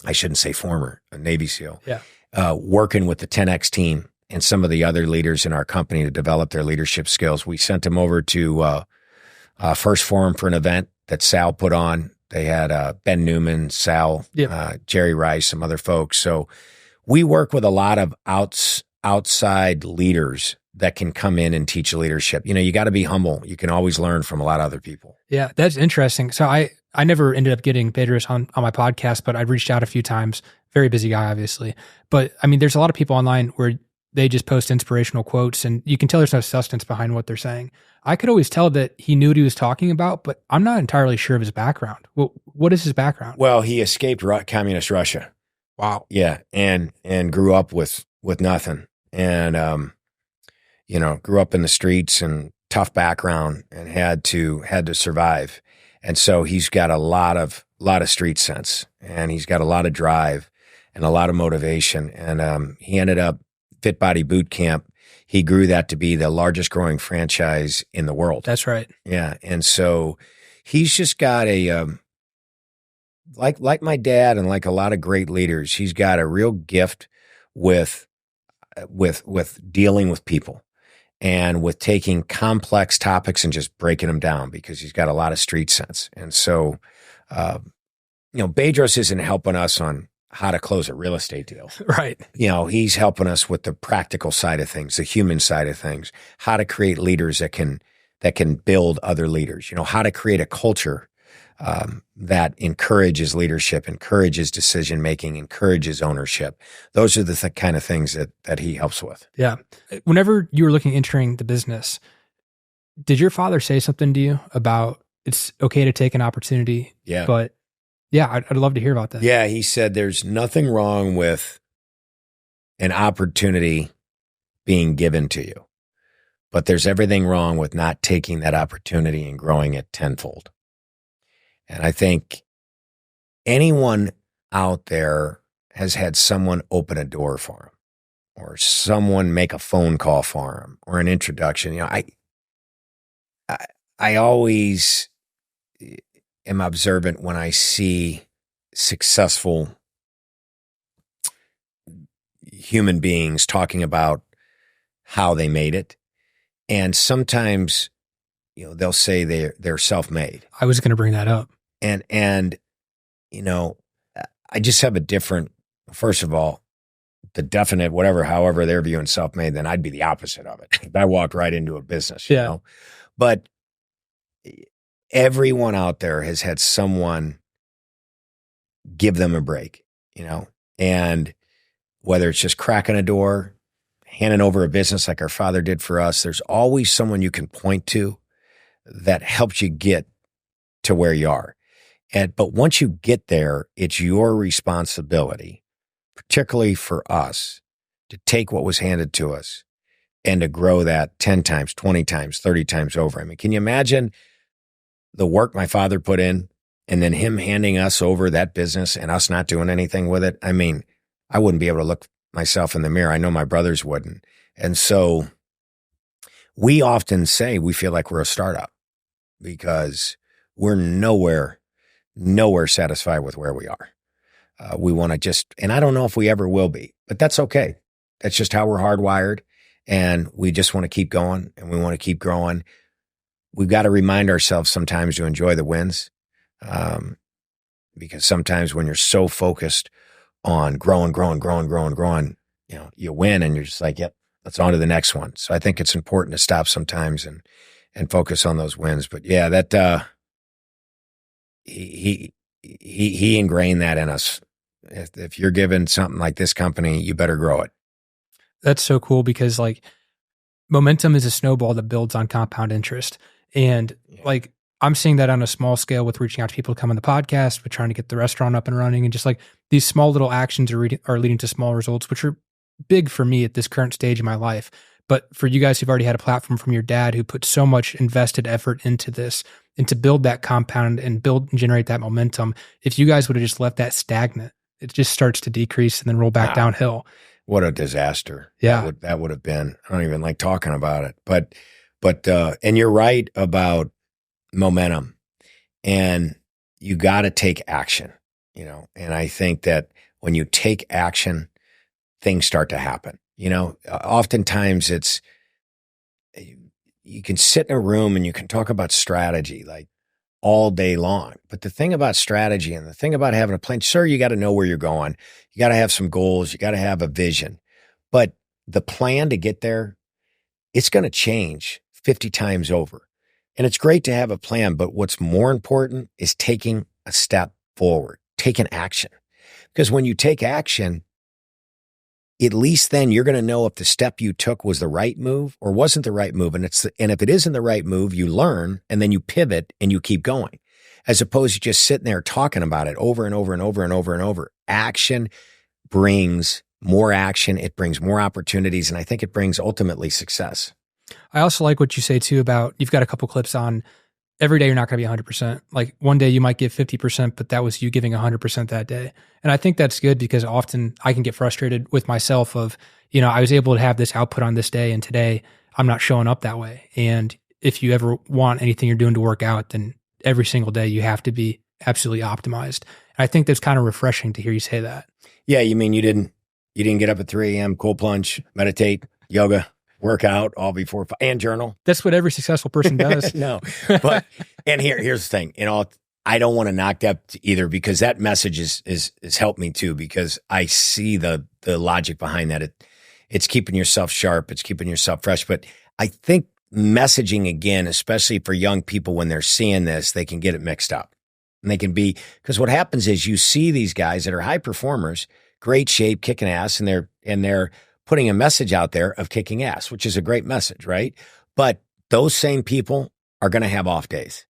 I shouldn't say former, a Navy SEAL. Yeah. Working with the 10X team and some of the other leaders in our company to develop their leadership skills. We sent them over to First Forum for an event that Sal put on. They had Ben Newman, Sal, Jerry Rice, some other folks. So we work with a lot of outside leaders that can come in and teach leadership. You got to be humble. You can always learn from a lot of other people. Yeah, that's interesting. So I never ended up getting Bedros on my podcast, but I've reached out a few times. Very busy guy, obviously. But there's a lot of people online where they just post inspirational quotes and you can tell there's no substance behind what they're saying. I could always tell that he knew what he was talking about, but I'm not entirely sure of his background. Well, what is his background? Well, he escaped communist Russia. Wow. Yeah. And grew up with nothing. And, grew up in the streets and tough background and had to survive. And so he's got a lot of street sense, and he's got a lot of drive and a lot of motivation. And, he ended up Fit Body Boot Camp. He grew that to be the largest growing franchise in the world. That's right. Yeah. And so he's just got like my dad and like a lot of great leaders, he's got a real gift with dealing with people and with taking complex topics and just breaking them down, because he's got a lot of street sense. And so, Bedros isn't helping us on how to close a real estate deal. Right. He's helping us with the practical side of things, the human side of things, how to create leaders that can build other leaders, how to create a culture that encourages leadership, encourages decision-making, encourages ownership. Those are the kind of things that he helps with. Yeah. Whenever you were looking entering the business, did your father say something to you about it's okay to take an opportunity? Yeah. But yeah, I'd love to hear about that. Yeah. He said there's nothing wrong with an opportunity being given to you, but there's everything wrong with not taking that opportunity and growing it tenfold. And I think anyone out there has had someone open a door for him, or someone make a phone call for him, or an introduction. I always am observant when I see successful human beings talking about how they made it. And sometimes, they'll say they're self-made. I was going to bring that up. And I just have a different, first of all, the definite, however they're viewing self-made, then I'd be the opposite of it. I walked right into a business, you know? But everyone out there has had someone give them a break, and whether it's just cracking a door, handing over a business like our father did for us, there's always someone you can point to that helps you get to where you are. But once you get there, it's your responsibility, particularly for us, to take what was handed to us and to grow that 10 times, 20 times, 30 times over. I mean, can you imagine the work my father put in and then him handing us over that business and us not doing anything with it? I mean, I wouldn't be able to look myself in the mirror. I know my brothers wouldn't. And so we often say we feel like we're a startup because we're nowhere satisfied with where we are. We want to and I don't know if we ever will be, but that's okay. That's just how we're hardwired. And we just want to keep going and we want to keep growing. We've got to remind ourselves sometimes to enjoy the wins. Because sometimes when you're so focused on growing, you win and you're just like, yep, let's on to the next one. So I think it's important to stop sometimes and focus on those wins. But yeah, that, he ingrained that in us. If you're given something like this company, you better grow it. That's so cool because momentum is a snowball that builds on compound interest. And I'm seeing that on a small scale with reaching out to people to come on the podcast, with trying to get the restaurant up and running, and just these small little actions are leading to small results, which are big for me at this current stage in my life. But for you guys who've already had a platform from your dad who put so much invested effort into this and to build that compound and generate that momentum, if you guys would have just left that stagnant, it just starts to decrease and then roll back downhill. What a disaster. Yeah. That would have been. I don't even like talking about it. But and you're right about momentum, and you got to take action, and I think that when you take action, things start to happen. Oftentimes you can sit in a room and you can talk about strategy all day long. But the thing about strategy and the thing about having a plan, sure, you got to know where you're going. You got to have some goals. You got to have a vision. But the plan to get there, it's going to change 50 times over. And it's great to have a plan, but what's more important is taking a step forward, taking action. Because when you take action, at least then you're going to know if the step you took was the right move or wasn't the right move. And if it isn't the right move, you learn and then you pivot and you keep going, as opposed to just sitting there talking about it over and over and over and over and over. Action brings more action. It brings more opportunities. And I think it brings ultimately success. I also like what you say too about, you've got a couple clips on every day you're not going to be 100%. One day you might give 50%, but that was you giving 100% that day. And I think that's good because often I can get frustrated with myself of, I was able to have this output on this day and today I'm not showing up that way. And if you ever want anything you're doing to work out, then every single day you have to be absolutely optimized. And I think that's kind of refreshing to hear you say that. Yeah. You mean you didn't get up at 3 a.m., cold plunge, meditate, yoga, work out all before and journal. That's what every successful person does. No, but and here's the thing. I don't want to knock that either because that message is helped me too because I see the logic behind that. It's keeping yourself sharp. It's keeping yourself fresh. But I think messaging again, especially for young people when they're seeing this, they can get it mixed up, and they can be because what happens is you see these guys that are high performers, great shape, kicking ass, and they're putting a message out there of kicking ass, which is a great message, right? But those same people are going to have off days.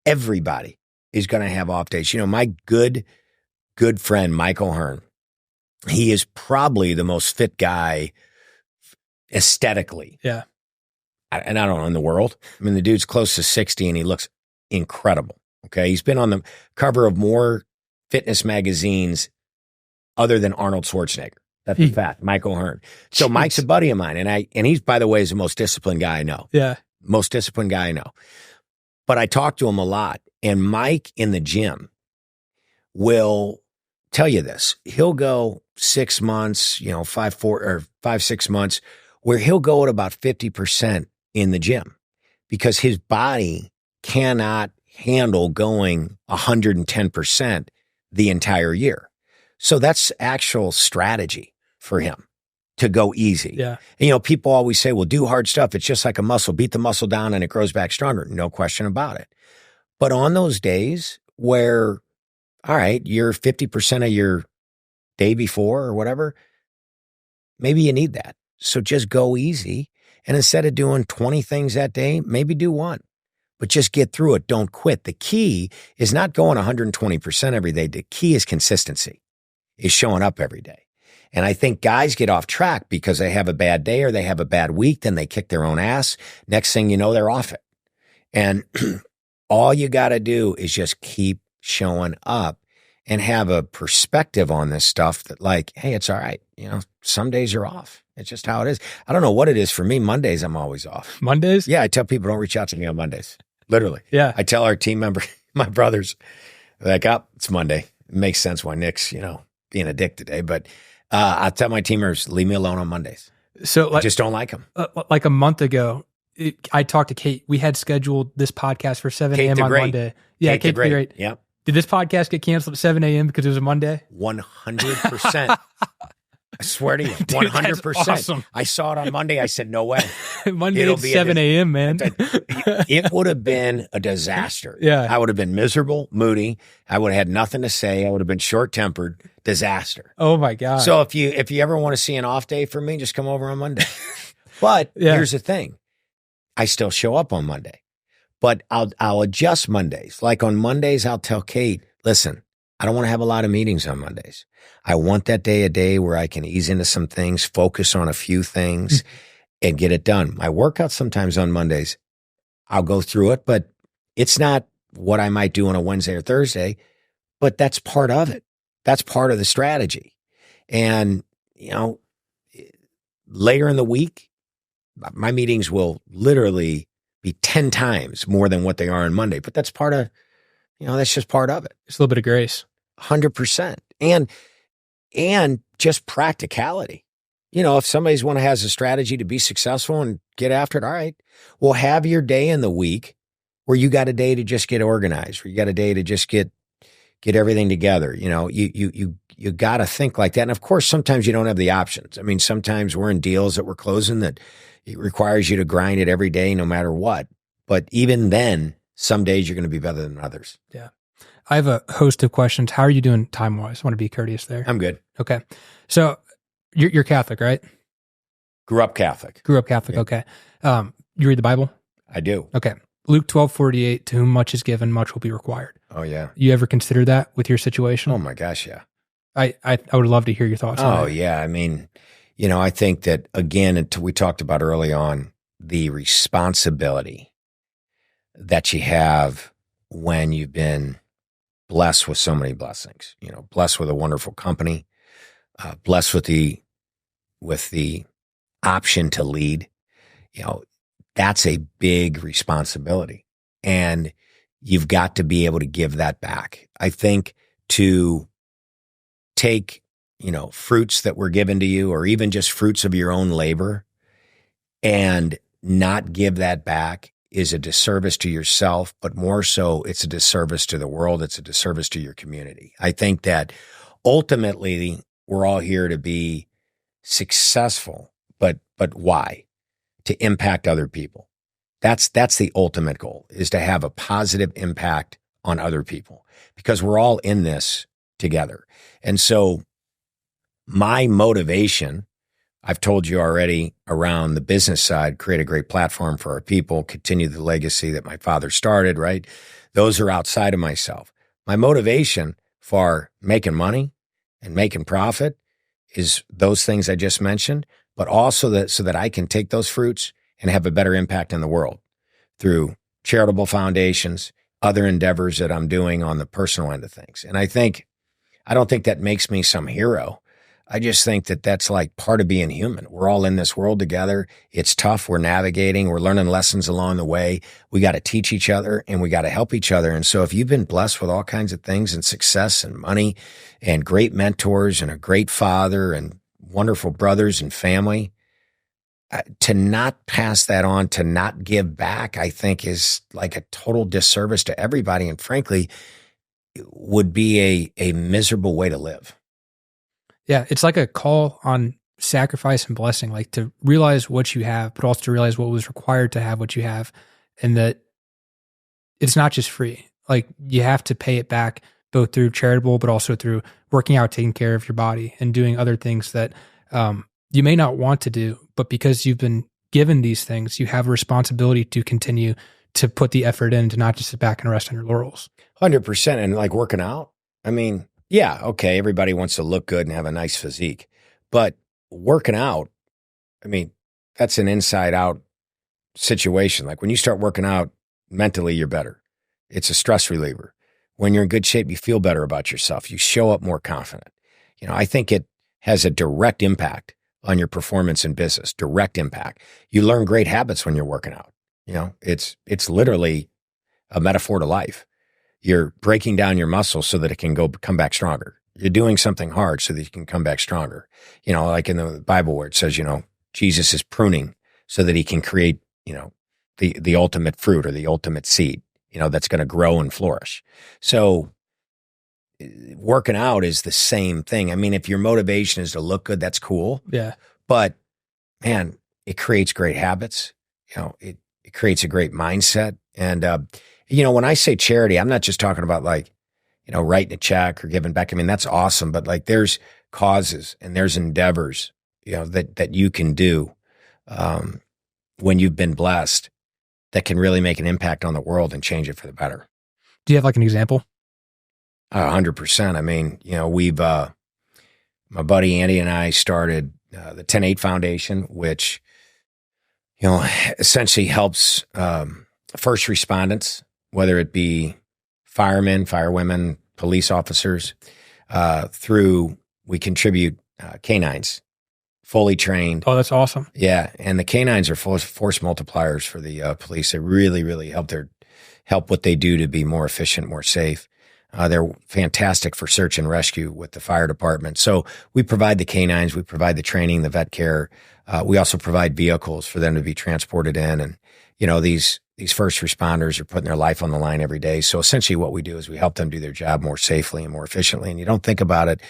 Everybody is going to have off days. My good friend, Michael Hearn, he is probably the most fit guy aesthetically. Yeah. And I don't know, in the world. I mean, the dude's close to 60 and he looks incredible. Okay. He's been on the cover of more fitness magazines other than Arnold Schwarzenegger. That's a fact. Michael Hearn. So Mike's a buddy of mine. And he's, by the way, is the most disciplined guy I know. Yeah. Most disciplined guy I know. But I talk to him a lot. And Mike in the gym will tell you this. He'll go, 6 months, 5, 6 months, where he'll go at about 50% in the gym because his body cannot handle going 110% the entire year. So that's actual strategy for him to go easy. Yeah. And, people always say, well, do hard stuff. It's just like a muscle. Beat the muscle down and it grows back stronger. No question about it. But on those days where, all right, you're 50% of your day before or whatever, maybe you need that. So just go easy. And instead of doing 20 things that day, maybe do one. But just get through it. Don't quit. The key is not going 120% every day. The key is consistency, is showing up every day. And I think guys get off track because they have a bad day or they have a bad week, then they kick their own ass. Next thing you know, they're off it. And all you got to do is just keep showing up and have a perspective on this stuff that like, hey, it's all right. Some days are off. It's just how it is. I don't know what it is for me. Mondays, I'm always off. Mondays? Yeah. I tell people don't reach out to me on Mondays. Literally. Yeah. I tell our team member, my brothers, like, it's Monday. It makes sense why Nick's, being a dick today. But I tell my team members, leave me alone on Mondays. So I just don't like them. Like a month ago, I talked to Kate. We had scheduled this podcast for 7 a.m. on Monday. Yeah, Kate the Great. Yep. Did this podcast get canceled at 7 a.m. because it was a Monday? 100%. I swear to you, 100%. That's awesome. I saw it on Monday. I said, no way. Monday at 7 a.m., man. It would have been a disaster. Yeah. I would have been miserable, moody. I would have had nothing to say. I would have been short-tempered. Disaster. Oh, my God. So if you ever want to see an off day from me, just come over on Monday. But here's the thing. I still show up on Monday. But I'll adjust Mondays. Like on Mondays, I'll tell Kate, listen, I don't want to have a lot of meetings on Mondays. I want that day a day where I can ease into some things, focus on a few things, and get it done. My workouts sometimes on Mondays, I'll go through it, but it's not what I might do on a Wednesday or Thursday, but that's part of it. That's part of the strategy. And, later in the week, my meetings will literally be 10 times more than what they are on Monday, but that's part of, that's just part of it. Just a little bit of grace. 100%. And just practicality. If somebody's has a strategy to be successful and get after it, all right, well, have your day in the week where you got a day to just get organized, where you got a day to just get everything together. You got to think like that. And of course, sometimes you don't have the options. I mean, sometimes we're in deals that we're closing that it requires you to grind it every day, no matter what. But even then, some days you're going to be better than others. Yeah. I have a host of questions. How are you doing time-wise? I want to be courteous there. I'm good. Okay. So you're Catholic, right? Grew up Catholic. Yeah. Okay. You read the Bible? I do. Okay. Luke 12:48, to whom much is given, much will be required. Oh, yeah. You ever consider that with your situation? Oh, my gosh, yeah. I would love to hear your thoughts on that. Oh, yeah. I mean, I think that, again, we talked about early on, the responsibility that you have when you've been blessed with so many blessings, blessed with a wonderful company, blessed with the option to lead, that's a big responsibility. And you've got to be able to give that back. I think to take, fruits that were given to you, or even just fruits of your own labor, and not give that back is a disservice to yourself, but more so it's a disservice to the world. It's a disservice to your community. I think that ultimately we're all here to be successful, but why? To impact other people. That's the ultimate goal, is to have a positive impact on other people, because we're all in this together. And so my motivation, I've told you already, around the business side, create a great platform for our people, continue the legacy that my father started, right? Those are outside of myself. My motivation for making money and making profit is those things I just mentioned, but also so that I can take those fruits and have a better impact in the world through charitable foundations, other endeavors that I'm doing on the personal end of things. And I don't think that makes me some hero. I just think that that's like part of being human. We're all in this world together. It's tough. We're navigating. We're learning lessons along the way. We got to teach each other and we got to help each other. And so if you've been blessed with all kinds of things and success and money and great mentors and a great father and wonderful brothers and family, to not pass that on, to not give back, I think is like a total disservice to everybody. And frankly, would be a miserable way to live. Yeah, it's like a call on sacrifice and blessing, like to realize what you have, but also to realize what was required to have what you have, and that it's not just free. Like you have to pay it back both through charitable, but also through working out, taking care of your body, and doing other things that you may not want to do, but because you've been given these things, you have a responsibility to continue to put the effort in, to not just sit back and rest on your laurels. 100%. And like working out, I mean, yeah, okay, everybody wants to look good and have a nice physique, but working out, I mean, that's an inside out situation. Like when you start working out mentally, you're better. It's a stress reliever. When you're in good shape, you feel better about yourself. You show up more confident. You know, I think it has a direct impact on your performance in business, direct impact. You learn great habits when you're working out. You know, it's literally a metaphor to life. You're breaking down your muscles so that it can come back stronger. You're doing something hard so that you can come back stronger. You know, like in the Bible where it says, you know, Jesus is pruning so that he can create, you know, the ultimate fruit or the ultimate seed, you know, that's going to grow and flourish. So working out is the same thing. I mean, if your motivation is to look good, that's cool. Yeah. But man, it creates great habits. You know, it creates a great mindset. And, you know, when I say charity, I'm not just talking about like, you know, writing a check or giving back. I mean, that's awesome. But like there's causes and there's endeavors, you know, that you can do when you've been blessed that can really make an impact on the world and change it for the better. Do you have like an example? 100%. I mean, you know, my buddy Andy and I started the 10-8 Foundation, which, you know, essentially helps first respondents, whether it be firemen, firewomen, police officers, we contribute canines, fully trained. Oh, that's awesome. Yeah. And the canines are force multipliers for the police. They really, really help what they do to be more efficient, more safe. They're fantastic for search and rescue with the fire department. So we provide the canines, we provide the training, the vet care. We also provide vehicles for them to be transported in. And, you know, these first responders are putting their life on the line every day. So essentially what we do is we help them do their job more safely and more efficiently. And you don't think about it,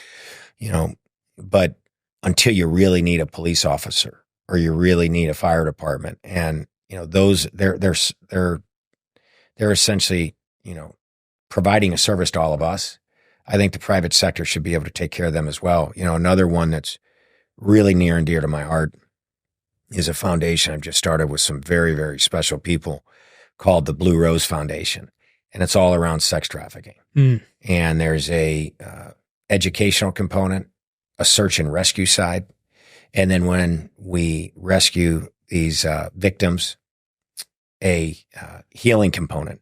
you know, but until you really need a police officer or you really need a fire department. And, you know, they're essentially, you know, providing a service to all of us. I think the private sector should be able to take care of them as well. You know, another one that's really near and dear to my heart is a foundation I've just started with some very, very special people called the Blue Rose Foundation. And it's all around sex trafficking. And there's a educational component, a search and rescue side. And then when we rescue these victims, a healing component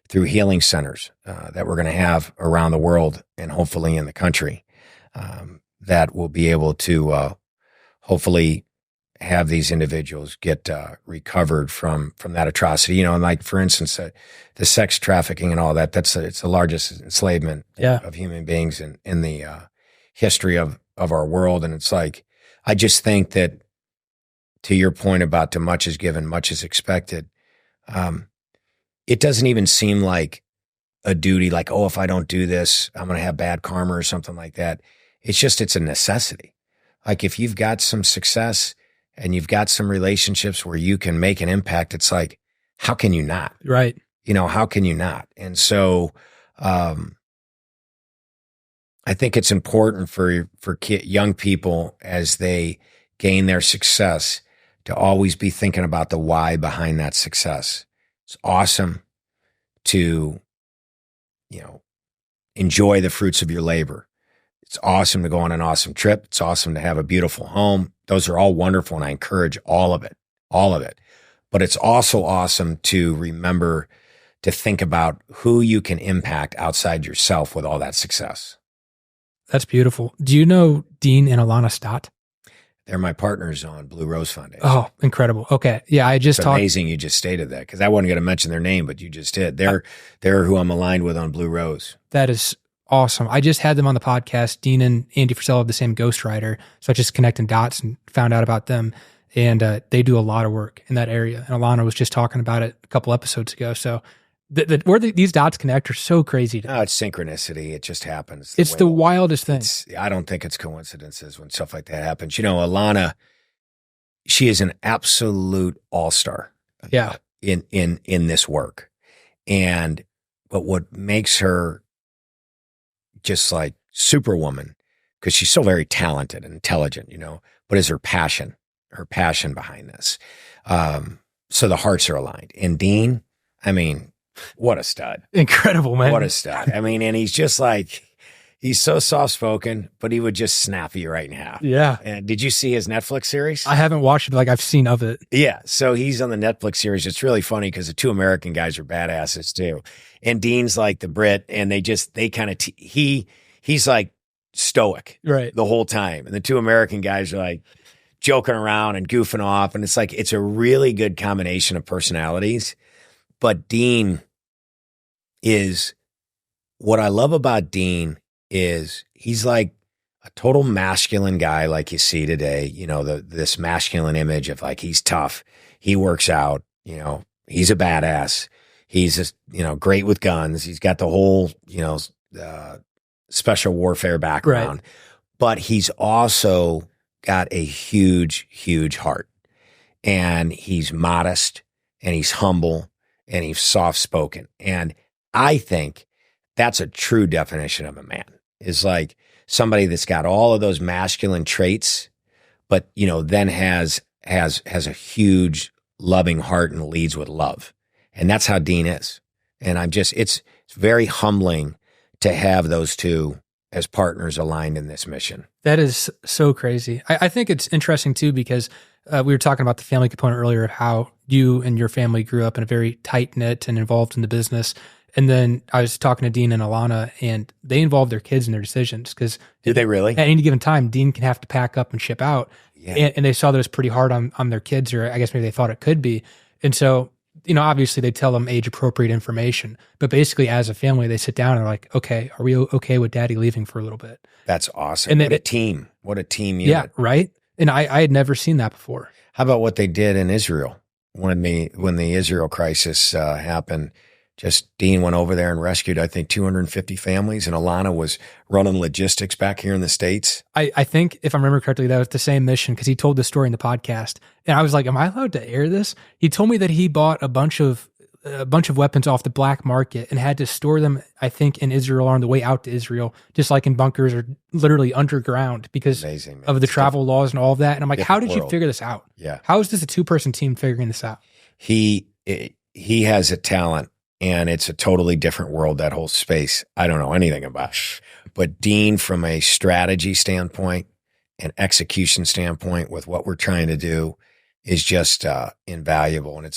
through healing centers that we're going to have around the world and hopefully in the country that will be able to hopefully have these individuals get recovered from that atrocity. You know, and like, for instance, the sex trafficking and all that, it's the largest enslavement of human beings in the history of our world. And it's like, I just think that to your point about too much is given, much is expected. It doesn't even seem like a duty, like, oh, if I don't do this, I'm going to have bad karma or something like that. It's a necessity. Like if you've got some success and you've got some relationships where you can make an impact, it's like, how can you not? Right. You know, how can you not? And so I think it's important for young people as they gain their success to always be thinking about the why behind that success. It's awesome to, you know, enjoy the fruits of your labor. It's awesome to go on an awesome trip. It's awesome to have a beautiful home. Those are all wonderful, and I encourage all of it. But it's also awesome to remember to think about who you can impact outside yourself with all that success. That's beautiful. Do you know Dean and Alana Stott? They're my partners on Blue Rose Foundation. Oh, incredible. Okay. Yeah, I just It's amazing you just stated that, because I wasn't going to mention their name, but you just did. They're who I'm aligned with on Blue Rose. That is awesome. I just had them on the podcast. Dean and Andy Frisell have the same ghostwriter. So I just connected dots and found out about them. And they do a lot of work in that area. And Alana was just talking about it a couple episodes ago. So where these dots connect are so crazy. No, it's synchronicity. It just happens. It's the wildest thing. I don't think it's coincidences when stuff like that happens. You know, Alana, she is an absolute all-star. Yeah. In this work. But what makes her just like superwoman, because she's so very talented and intelligent, you know, but is her passion behind this. So the hearts are aligned. And Dean, I mean, what a stud. Incredible, man. What a stud. I mean, and he's just like, he's so soft-spoken, but he would just snap you right in half. Yeah. And did you see his Netflix series? I haven't watched it, but like I've seen of it. Yeah. So he's on the Netflix series. It's really funny because the two American guys are badasses too. And Dean's like the Brit, and they kind of, he's like stoic right the whole time. And the two American guys are like joking around and goofing off. And it's like, it's a really good combination of personalities. But Dean is, what I love about Dean is he's like a total masculine guy, like you see today, you know, this masculine image of like, he's tough, he works out, you know, he's a badass, he's just, you know, great with guns, he's got the whole, you know, special warfare background, right. But he's also got a huge, huge heart, and he's modest, and he's humble, and he's soft-spoken. And I think that's a true definition of a man, is like somebody that's got all of those masculine traits, but, you know, then has a huge loving heart and leads with love. And that's how Dean is. And it's very humbling to have those two as partners aligned in this mission. That is so crazy. I think it's interesting too, because we were talking about the family component earlier, of how you and your family grew up in a very tight knit and involved in the business. And then I was talking to Dean and Alana, and they involve their kids in their decisions. Because do they really? At any given time, Dean can have to pack up and ship out. Yeah. And they saw that it was pretty hard on their kids, or I guess maybe they thought it could be. And so, you know, obviously they tell them age appropriate information, but basically as a family, they sit down and are like, okay, are we okay with daddy leaving for a little bit? That's awesome. And what a team unit. Yeah. Right. And I had never seen that before. How about what they did in Israel when the Israel crisis happened? Just Dean went over there and rescued, I think, 250 families, and Alana was running logistics back here in the States. I think, if I remember correctly, that was the same mission, because he told the story in the podcast. And I was like, am I allowed to air this? He told me that he bought a bunch of weapons off the black market and had to store them, I think, in Israel or on the way out to Israel, just like in bunkers or literally underground, because of the travel laws and all of that. And I'm like, how did you figure this out? Yeah. How is this a two-person team figuring this out? He has a talent. And it's a totally different world, that whole space. I don't know anything about it. But Dean, from a strategy standpoint and execution standpoint with what we're trying to do, is just invaluable. And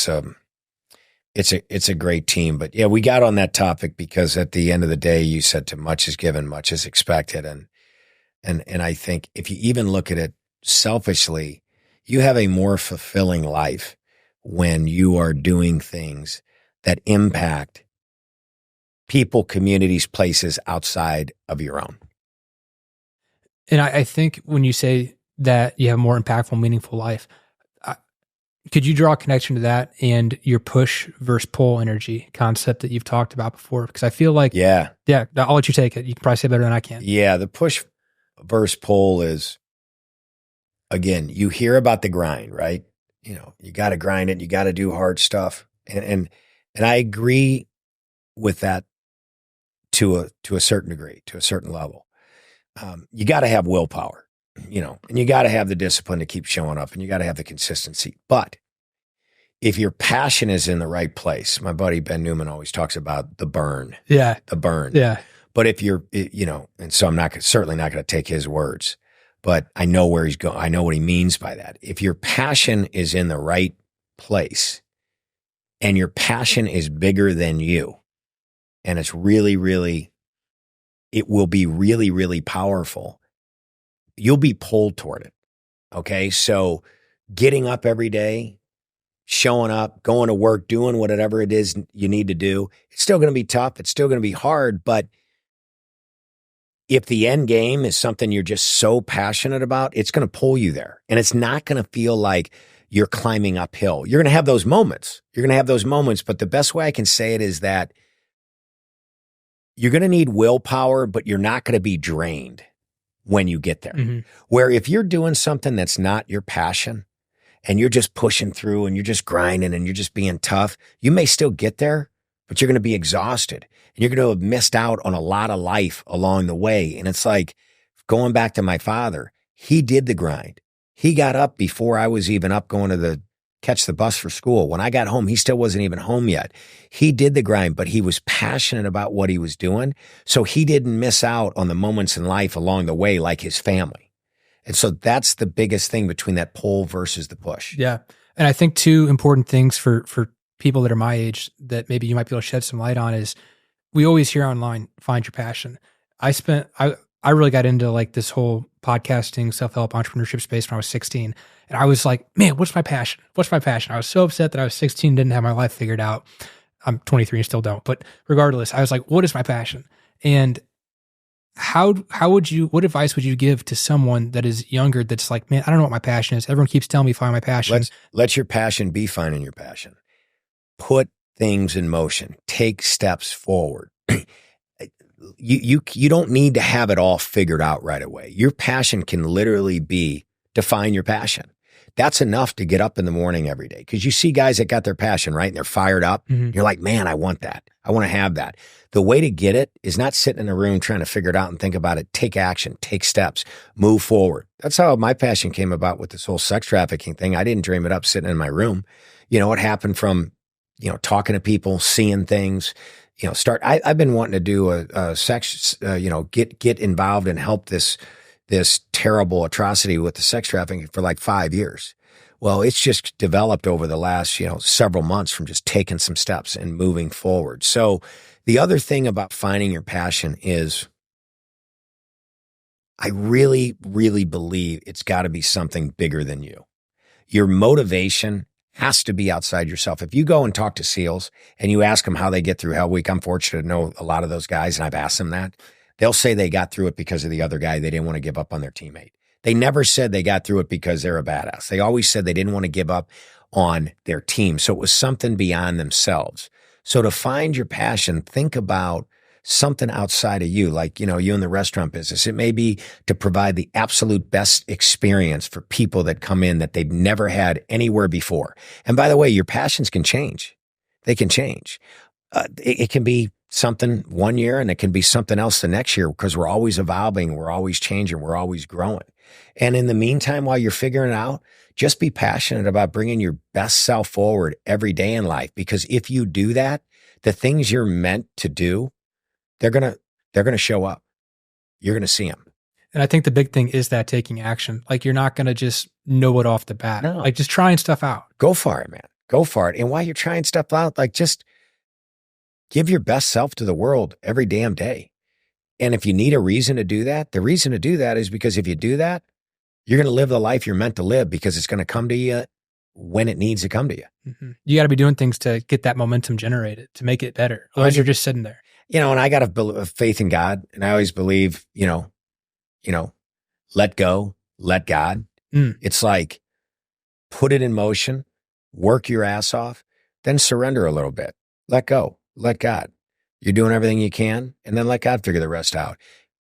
it's a great team. But yeah, we got on that topic because at the end of the day, you said to much is given, much is expected. And I think if you even look at it selfishly, you have a more fulfilling life when you are doing things that impact people, communities, places outside of your own. And I think when you say that you have a more impactful, meaningful life, could you draw a connection to that and your push versus pull energy concept that you've talked about before? Because I feel like, yeah, I'll let you take it. You can probably say it better than I can. Yeah, the push versus pull is, again, you hear about the grind, right? You know, you got to grind it. You got to do hard stuff. And I agree with that to a certain degree, to a certain level. You got to have willpower, you know, and you got to have the discipline to keep showing up, and you got to have the consistency. But if your passion is in the right place, my buddy Ben Newman always talks about the burn. Yeah. The burn. Yeah. But if you're, you know, and so I'm certainly not going to take his words, but I know where he's going. I know what he means by that. If your passion is in the right place, and your passion is bigger than you, and it's really, really it will be really, really powerful. You'll be pulled toward it. Okay. So getting up every day, showing up, going to work, doing whatever it is you need to do, it's still going to be tough. It's still going to be hard. But if the end game is something you're just so passionate about, it's going to pull you there. And it's not going to feel like you're climbing uphill. You're going to have those moments. But the best way I can say it is that you're going to need willpower, but you're not going to be drained when you get there. Mm-hmm. Where if you're doing something that's not your passion and you're just pushing through and you're just grinding and you're just being tough, you may still get there, but you're going to be exhausted and you're going to have missed out on a lot of life along the way. And it's like going back to my father, he did the grind. He got up before I was even up going to catch the bus for school. When I got home, he still wasn't even home yet. He did the grind, but he was passionate about what he was doing. So he didn't miss out on the moments in life along the way like his family. And so that's the biggest thing between that pull versus the push. Yeah. And I think two important things for people that are my age that maybe you might be able to shed some light on is we always hear online, find your passion. I really got into like this whole podcasting, self-help, entrepreneurship space when I was 16. And I was like, man, what's my passion? What's my passion? I was so upset that I was 16, didn't have my life figured out. I'm 23 and still don't. But regardless, I was like, what is my passion? And what advice would you give to someone that is younger that's like, man, I don't know what my passion is. Everyone keeps telling me find my passion. Let your passion be finding your passion. Put things in motion. Take steps forward. You don't need to have it all figured out right away. Your passion can literally be define your passion. That's enough to get up in the morning every day. Because you see guys that got their passion, right? And they're fired up. Mm-hmm. You're like, man, I want that. I want to have that. The way to get it is not sitting in a room trying to figure it out and think about it. Take action, take steps, move forward. That's how my passion came about with this whole sex trafficking thing. I didn't dream it up sitting in my room. It happened from, talking to people, seeing things, I've been wanting to do a sex, get involved and help this terrible atrocity with the sex trafficking for like 5 years. Well, it's just developed over the last, several months from just taking some steps and moving forward. So the other thing about finding your passion is I really, really believe it's got to be something bigger than you. Your motivation has to be outside yourself. If you go and talk to SEALs and you ask them how they get through Hell Week, I'm fortunate to know a lot of those guys, and I've asked them that. They'll say they got through it because of the other guy. They didn't want to give up on their teammate. They never said they got through it because they're a badass. They always said they didn't want to give up on their team. So it was something beyond themselves. So to find your passion, think about something outside of you, like, you in the restaurant business. It may be to provide the absolute best experience for people that come in that they've never had anywhere before. And by the way, your passions can change. They can change. It can be something one year and it can be something else the next year because we're always evolving. We're always changing. We're always growing. And in the meantime, while you're figuring it out, just be passionate about bringing your best self forward every day in life. Because if you do that, the things you're meant to do, they're going to show up. You're going to see them. And I think the big thing is that taking action. Like you're not going to just know it off the bat. No. Like just trying stuff out. Go for it, man. Go for it. And while you're trying stuff out, like just give your best self to the world every damn day. And if you need a reason to do that, the reason to do that is because if you do that, you're going to live the life you're meant to live because it's going to come to you when it needs to come to you. Mm-hmm. You got to be doing things to get that momentum generated, to make it better. Otherwise you're just sitting there. And I got a faith in God, and I always believe, let go, let God. It's like, put it in motion, work your ass off, then surrender a little bit. Let go, let God. You're doing everything you can, and then let God figure the rest out.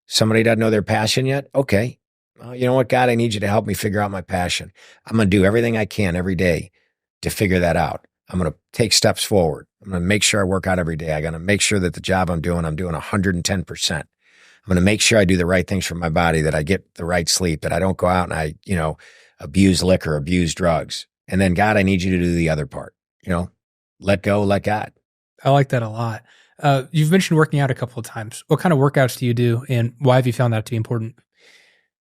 Somebody doesn't know their passion yet? Okay. Well, you know what, God, I need you to help me figure out my passion. I'm going to do everything I can every day to figure that out. I'm going to take steps forward. I'm going to make sure I work out every day. I got to make sure that the job I'm doing 110%. I'm going to make sure I do the right things for my body, that I get the right sleep, that I don't go out and I, abuse liquor, abuse drugs. And then, God, I need you to do the other part. Let go, let God. I like that a lot. You've mentioned working out a couple of times. What kind of workouts do you do, and why have you found that to be important?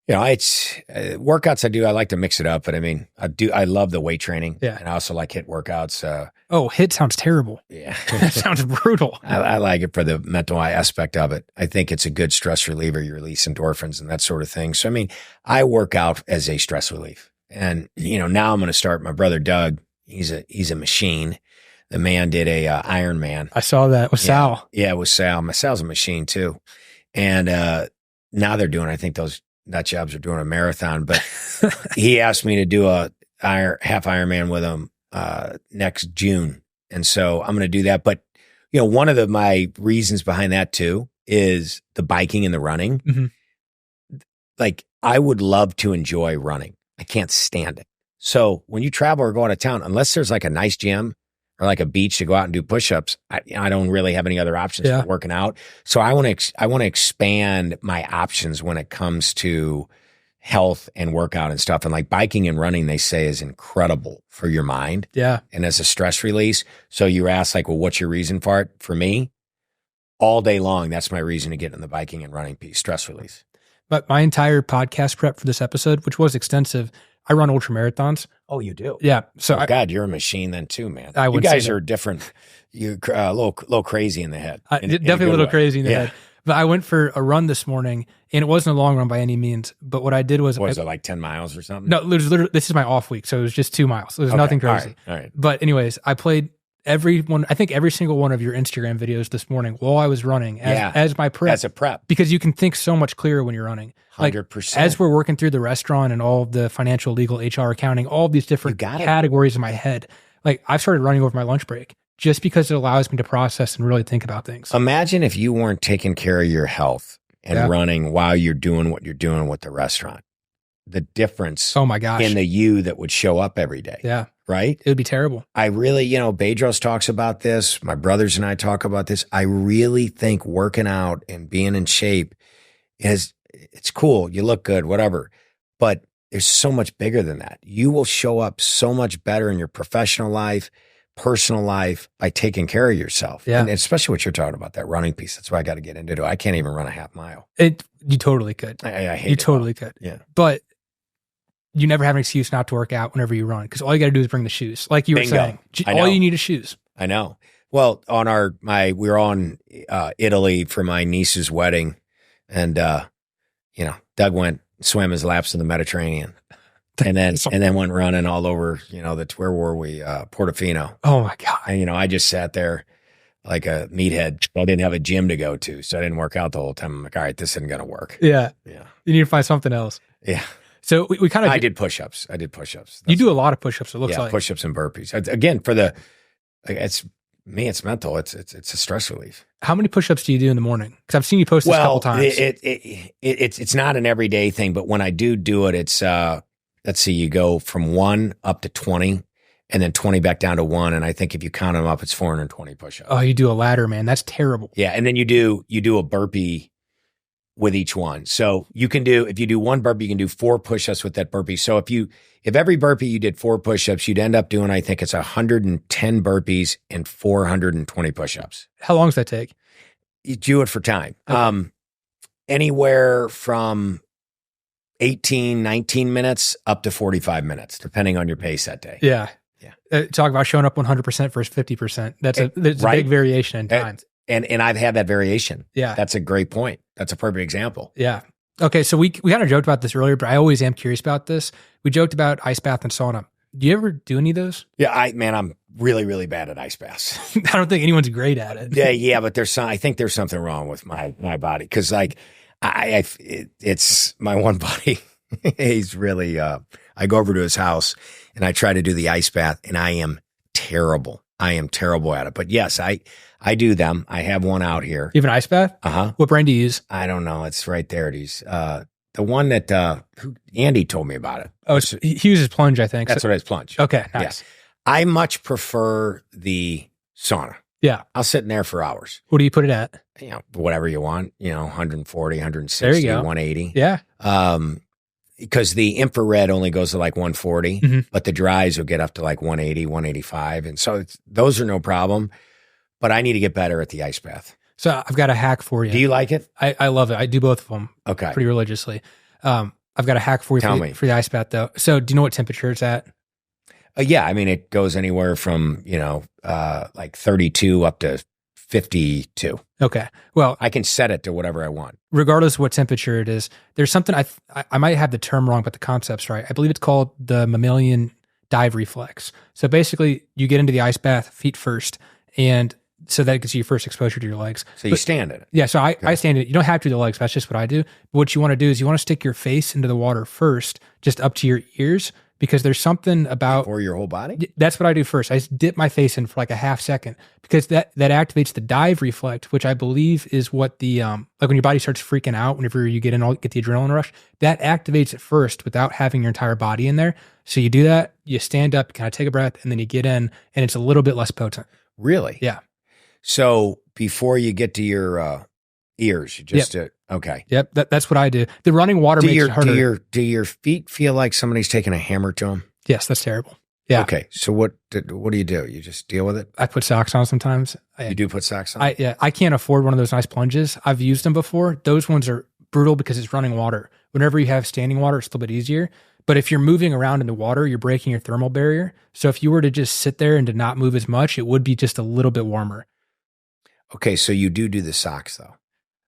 It's workouts I do. I like to mix it up, but I mean, I love the weight training. Yeah. And I also like HIIT workouts. HIIT sounds terrible. Yeah. That sounds brutal. I like it for the mental aspect of it. I think it's a good stress reliever. You release endorphins and that sort of thing. So, I mean, I work out as a stress relief. And, now I'm going to start. My brother, Doug, he's a machine. The man did a Ironman. I saw that with Sal. Yeah, with Sal. Sal's a machine too. And now they're doing, I think those nut jobs are doing a marathon, but he asked me to do a half Ironman with him next June. And so I'm going to do that. But, one of my reasons behind that too is the biking and the running. Mm-hmm. Like, I would love to enjoy running. I can't stand it. So when you travel or go out of town, unless there's like a nice gym or like a beach to go out and do push-ups, I don't really have any other options for working out. So I want to expand my options when it comes to health and workout and stuff. And like biking and running, they say, is incredible for your mind. Yeah. And as a stress release. So you ask like, well, what's your reason for it? For me, all day long, that's my reason to get in the biking and running piece, stress release. But my entire podcast prep for this episode, which was extensive, I run ultra marathons. Oh, you do? Yeah. So God, you're a machine then too, man. You guys are different. You're a little crazy in the head. Definitely a little crazy in the head. But I went for a run this morning, and it wasn't a long run by any means. But what I did was, was it like 10 miles or something? No, literally, this is my off week, so it was just 2 miles. It was nothing crazy. All right. But anyways, I played every single one of your Instagram videos this morning while I was running as my prep. As a prep. Because you can think so much clearer when you're running. 100%. As we're working through the restaurant and all of the financial, legal, HR, accounting, all of these different categories in my head, like I've started running over my lunch break just because it allows me to process and really think about things. Imagine if you weren't taking care of your health and running while you're doing what you're doing with the restaurant. The difference oh my gosh. in the you that would show up every day. Yeah. Right? It would be terrible. I really, Bedros talks about this. My brothers and I talk about this. I really think working out and being in shape it's cool. You look good, whatever. But there's so much bigger than that. You will show up so much better in your professional life, personal life by taking care of yourself. Yeah. And especially what you're talking about, that running piece. That's why I got to get into it. I can't even run a half mile. You totally could. I hate it. You totally could. Yeah. But you never have an excuse not to work out whenever you run because all you got to do is bring the shoes. Like you were saying, all you need is shoes. I know. Well, we were on Italy for my niece's wedding, and Doug went swam his laps in the Mediterranean, and then went running all over. Where were we? Portofino. Oh my god! And I just sat there like a meathead. I didn't have a gym to go to, so I didn't work out the whole time. I'm like, all right, this isn't gonna work. Yeah. You need to find something else. Yeah. So we kind of. I did push-ups. You do a lot of push-ups. It looks like push-ups and burpees. Again, it's mental. It's a stress relief. How many push-ups do you do in the morning? Because I've seen you post this a couple times. It's not an everyday thing, but when I do it, it's let's see, you go from 1 up to 20, and then 20 back down to 1, and I think if you count them up, it's 420 push-ups. Oh, you do a ladder, man. That's terrible. Yeah, and then you do a burpee with each one. So if you do 1 burpee, you can do 4 push-ups with that burpee. So if every burpee you did 4 push-ups, you'd end up doing, I think it's 110 burpees and 420 push-ups. How long does that take? You do it for time. Okay. Anywhere from 18, 19 minutes up to 45 minutes, depending on your pace that day. Yeah. Talk about showing up 100% versus 50%. There's a big variation in time. And I've had that variation. Yeah. That's a great point. That's a perfect example. Yeah. Okay. So we kind of joked about this earlier, but I always am curious about this. We joked about ice bath and sauna. Do you ever do any of those? Yeah. I'm really, really bad at ice baths. I don't think anyone's great at it. Yeah. But I think there's something wrong with my body. Cause like it's my one buddy. He's really, I go over to his house and I try to do the ice bath and I am terrible. At it. But yes, I do them. I have one out here. You have an ice bath? Uh-huh. What brand do you use? I don't know. It's right there. He's the one that Andy told me about it. Oh, he uses plunge, I think. That's what it is, plunge. Okay, nice. Yeah. I much prefer the sauna. Yeah. I'll sit in there for hours. What do you put it at? Whatever you want, 140, 160, there you go. 180. Yeah. Because the infrared only goes to like 140, mm-hmm. but the dries will get up to like 180, 185. And so those are no problem, but I need to get better at the ice bath. So I've got a hack for you. Do you like it? I love it. I do both of them. Okay. Pretty religiously. I've got a hack for you Tell me. for the ice bath though. So do you know what temperature it's at? Yeah, I mean, it goes anywhere from, like 32 up to 52. Okay. Well, I can set it to whatever I want. regardless of what temperature it is, there's something I might have the term wrong, but the concept's right. I believe it's called the mammalian dive reflex. So basically, you get into the ice bath feet first, and so that gets you your first exposure to your legs. So you stand in it. Yeah, so I stand in it. You don't have to do the legs. That's just what I do. But what you want to do is you want to stick your face into the water first, just up to your ears, because there's something about Or your whole body? that's what I do first. I just dip my face in for like a half second because that activates the dive reflex, which I believe is what the like when your body starts freaking out whenever you get the adrenaline rush, that activates it first without having your entire body in there. So you do that, you stand up, kind of take a breath, and then you get in, and it's a little bit less potent. Really? Yeah. So before you get to your ears, you just okay. Yep. That's what I do. The running water makes it harder. Do your feet feel like somebody's taking a hammer to them? Yes, that's terrible. Yeah. Okay. So what do you do? You just deal with it? I put socks on sometimes. You do put socks on? I can't afford one of those nice plunges. I've used them before. Those ones are brutal because it's running water. Whenever you have standing water, it's a little bit easier. But if you're moving around in the water, you're breaking your thermal barrier. So if you were to just sit there and to not move as much, it would be just a little bit warmer. Okay. So you do the socks though?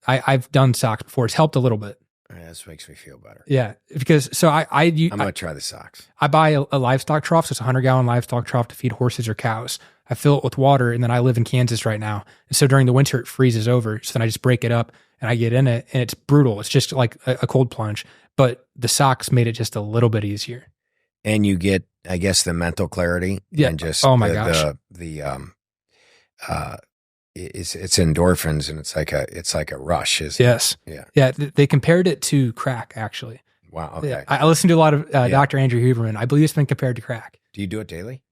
I've done socks before. It's helped a little bit. Yeah, this makes me feel better. Yeah, because so I'm going to try the socks. I buy a livestock trough. So it's a 100-gallon livestock trough to feed horses or cows. I fill it with water, and then I live in Kansas right now. And so during the winter, it freezes over. So then I just break it up and I get in it, and it's brutal. It's just like a cold plunge. But the socks made it just a little bit easier. And you get, I guess, the mental clarity. Yeah. And just oh my gosh. It's endorphins, and it's like a rush. Yes. Yeah. Yeah. They compared it to crack, actually. Wow. Okay. Yeah. I listened to a lot of Dr. Andrew Huberman. I believe it's been compared to crack. Do you do it daily?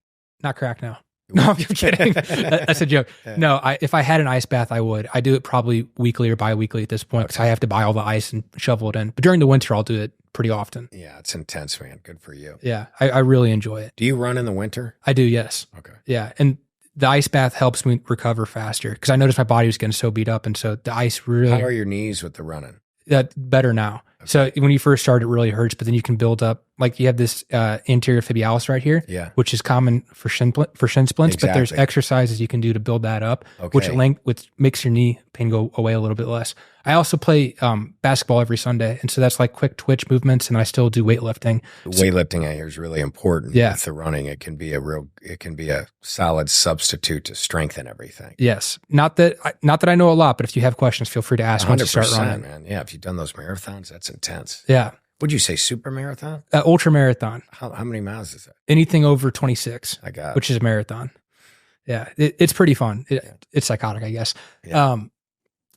Not crack, no. No, I'm kidding. That's a joke. Yeah. No, if I had an ice bath, I would. I do it probably weekly or bi-weekly at this point because I have to buy all the ice and shovel it in. But during the winter, I'll do it pretty often. Yeah, it's intense, man. Good for you. Yeah, I really enjoy it. Do you run in the winter? I do, yes. Okay. Yeah, and the ice bath helps me recover faster because I noticed my body was getting so beat up, and so the ice really. How are your knees with the running? Better now. Okay. So when you first start, it really hurts, but then you can build up. Like you have this anterior tibialis right here, which is common for shin splints. Exactly. But there's exercises you can do to build that up, which makes your knee pain go away a little bit less. I also play basketball every Sunday, and so that's like quick twitch movements, and I still do weightlifting. Weightlifting, I hear, is really important. Yeah. With the running, it can be a solid substitute to strengthen everything. Yes, not that I know a lot, but if you have questions, feel free to ask. 100%, once you start running, man. Yeah, if you've done those marathons, that's intense. Yeah. Would you say super marathon? Ultra marathon. How many miles is that? Anything over 26, which is a marathon. Yeah, it's pretty fun. It's psychotic, I guess. Yeah.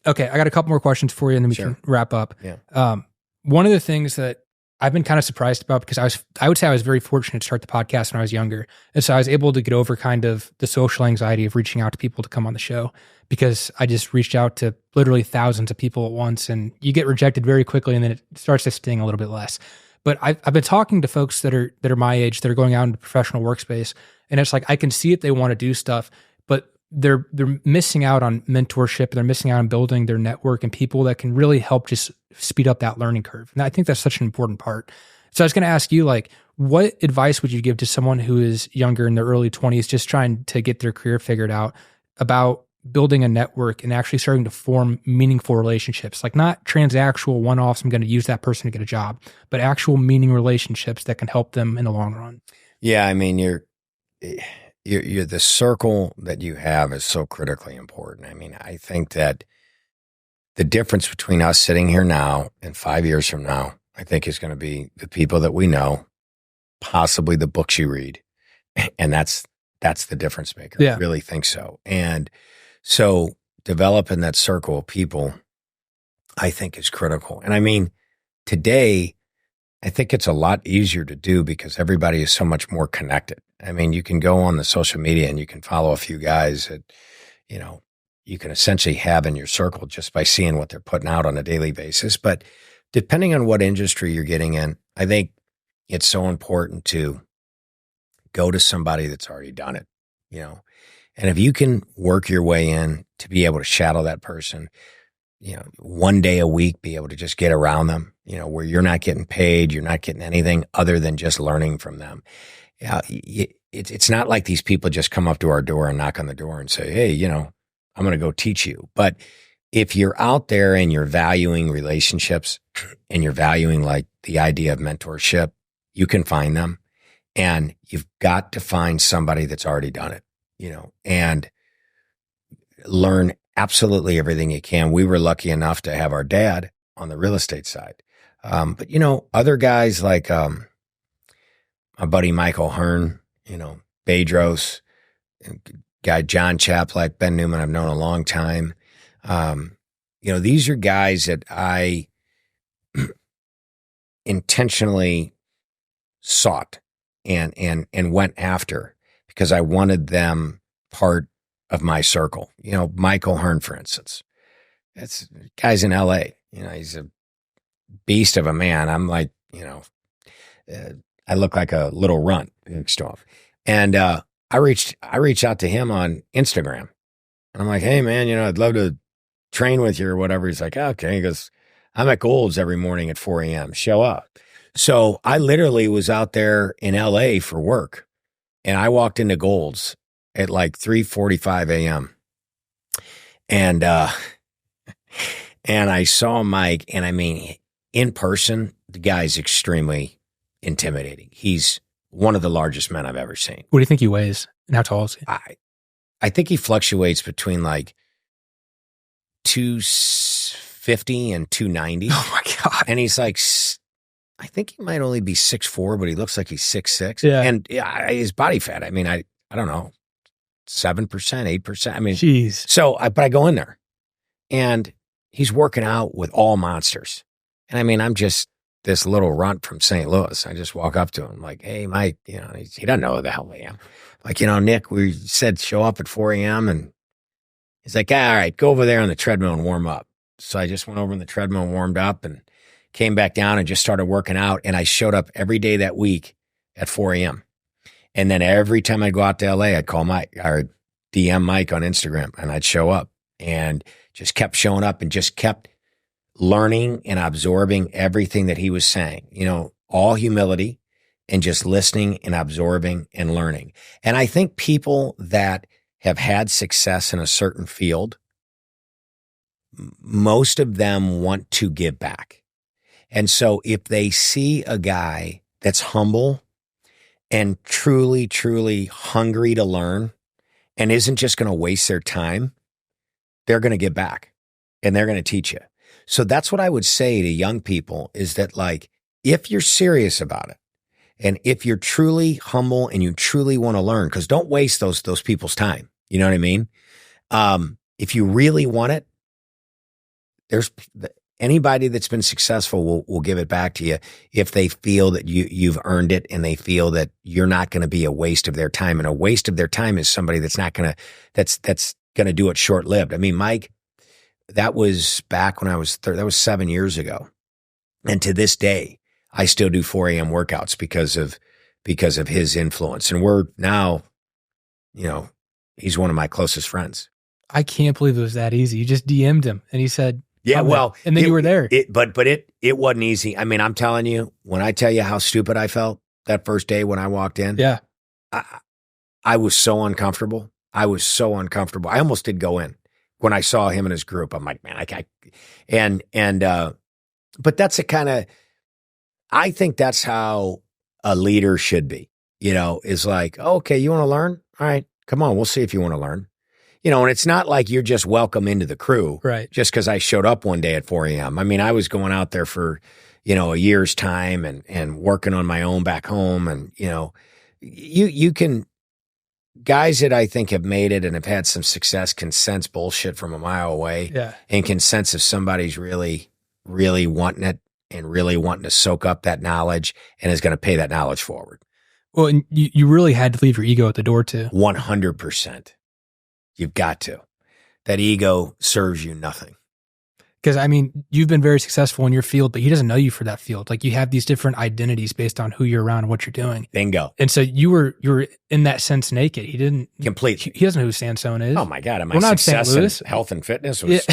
Okay, I got a couple more questions for you, and then we can wrap up. Yeah. One of the things that I've been kind of surprised about because I would say I was very fortunate to start the podcast when I was younger, and so I was able to get over kind of the social anxiety of reaching out to people to come on the show because I just reached out to literally thousands of people at once, and you get rejected very quickly, and then it starts to sting a little bit less. But I've been talking to folks that are my age that are going out into professional workspace, and it's like I can see it, they want to do stuff, but they're missing out on mentorship. They're missing out on building their network and people that can really help just speed up that learning curve. And I think that's such an important part. So I was going to ask you, like, what advice would you give to someone who is younger in their early 20s, just trying to get their career figured out about building a network and actually starting to form meaningful relationships, like not transactional one-offs, I'm going to use that person to get a job, but actual meaning relationships that can help them in the long run? Yeah. I mean, you're the circle that you have is so critically important. I mean, I think that the difference between us sitting here now and 5 years from now, I think is going to be the people that we know, possibly the books you read. And that's the difference maker. Yeah. I really think so. And so developing that circle of people, I think is critical. And I mean, today, I think it's a lot easier to do because everybody is so much more connected. I mean, you can go on the social media and you can follow a few guys that, you can essentially have in your circle just by seeing what they're putting out on a daily basis. But depending on what industry you're getting in, I think it's so important to go to somebody that's already done it, and if you can work your way in to be able to shadow that person, one day a week, be able to just get around them where you're not getting paid, you're not getting anything other than just learning from them. Yeah, it's not like these people just come up to our door and knock on the door and say, hey, I'm going to go teach you. But if you're out there and you're valuing relationships and you're valuing like the idea of mentorship, you can find them, and you've got to find somebody that's already done it, and learn absolutely everything you can. We were lucky enough to have our dad on the real estate side. But other guys like, my buddy Michael Hearn, Bedros, guy John Chaplak, Ben Newman, I've known a long time. These are guys that I intentionally sought and went after because I wanted them part of my circle. Michael Hearn, for instance, that's guy's in LA. He's a beast of a man. I'm like, I look like a little runt next off. And I reached out to him on Instagram. And I'm like, hey man, I'd love to train with you or whatever. He's like, okay. He goes, I'm at Gold's every morning at 4 a.m. Show up. So I literally was out there in LA for work, and I walked into Gold's at like 3:45 a.m. And I saw Mike, and I mean, in person, the guy's extremely intimidating. He's one of the largest men I've ever seen. What do you think he weighs, and how tall is he? I think he fluctuates between like 250 and 290. Oh my God. And he's like, I think he might only be 6'4", but he looks like he's 6'6". Yeah. And his body fat, I mean, I don't know, 7%, 8%. I mean, jeez. So but I go in there, and he's working out with all monsters. And I mean, I'm just this little runt from St. Louis. I just walk up to him like, hey, Mike, he doesn't know who the hell I am. Like, Nick, we said show up at 4 a.m. And he's like, all right, go over there on the treadmill and warm up. So I just went over on the treadmill and warmed up and came back down and just started working out. And I showed up every day that week at 4 a.m. And then every time I'd go out to LA, I'd call Mike or DM Mike on Instagram, and I'd show up and just kept showing up and just kept learning and absorbing everything that he was saying, all humility and just listening and absorbing and learning. And I think people that have had success in a certain field, most of them want to give back. And so if they see a guy that's humble and truly, truly hungry to learn and isn't just going to waste their time, they're going to give back and they're going to teach you. So that's what I would say to young people is that, like, if you're serious about it and if you're truly humble and you truly want to learn, because don't waste those people's time. You know what I mean? If you really want it, there's anybody that's been successful will give it back to you if they feel that you've earned it and they feel that you're not going to be a waste of their time. And a waste of their time is somebody that's not going to, that's going to do it short lived. I mean, Mike, that was back when I was that was 7 years ago. And to this day, I still do 4 a.m. workouts because of his influence. And we're now, he's one of my closest friends. I can't believe it was that easy. You just DM'd him and he said, yeah, well, and then you were there. But it wasn't easy. I mean, I'm telling you, when I tell you how stupid I felt that first day when I walked in, yeah, I was so uncomfortable. I almost did go in when I saw him and his group. I'm like, man, but that's I think that's how a leader should be, is like, okay, you want to learn? All right, come on. We'll see if you want to learn. And it's not like you're just welcome into the crew, right? Just because I showed up one day at 4 a.m. I mean, I was going out there for, a year's time and working on my own back home. And, you can, guys that I think have made it and have had some success can sense bullshit from a mile away. Yeah. And can sense if somebody's really, really wanting it and really wanting to soak up that knowledge and is going to pay that knowledge forward. Well, and you really had to leave your ego at the door too. 100%. You've got to. That ego serves you nothing. Because, I mean, you've been very successful in your field, but he doesn't know you for that field. Like, you have these different identities based on who you're around and what you're doing. Bingo. And so you were in that sense naked. He didn't. Completely. He doesn't know who Sansone is. Oh, my God. And my success in health and fitness was,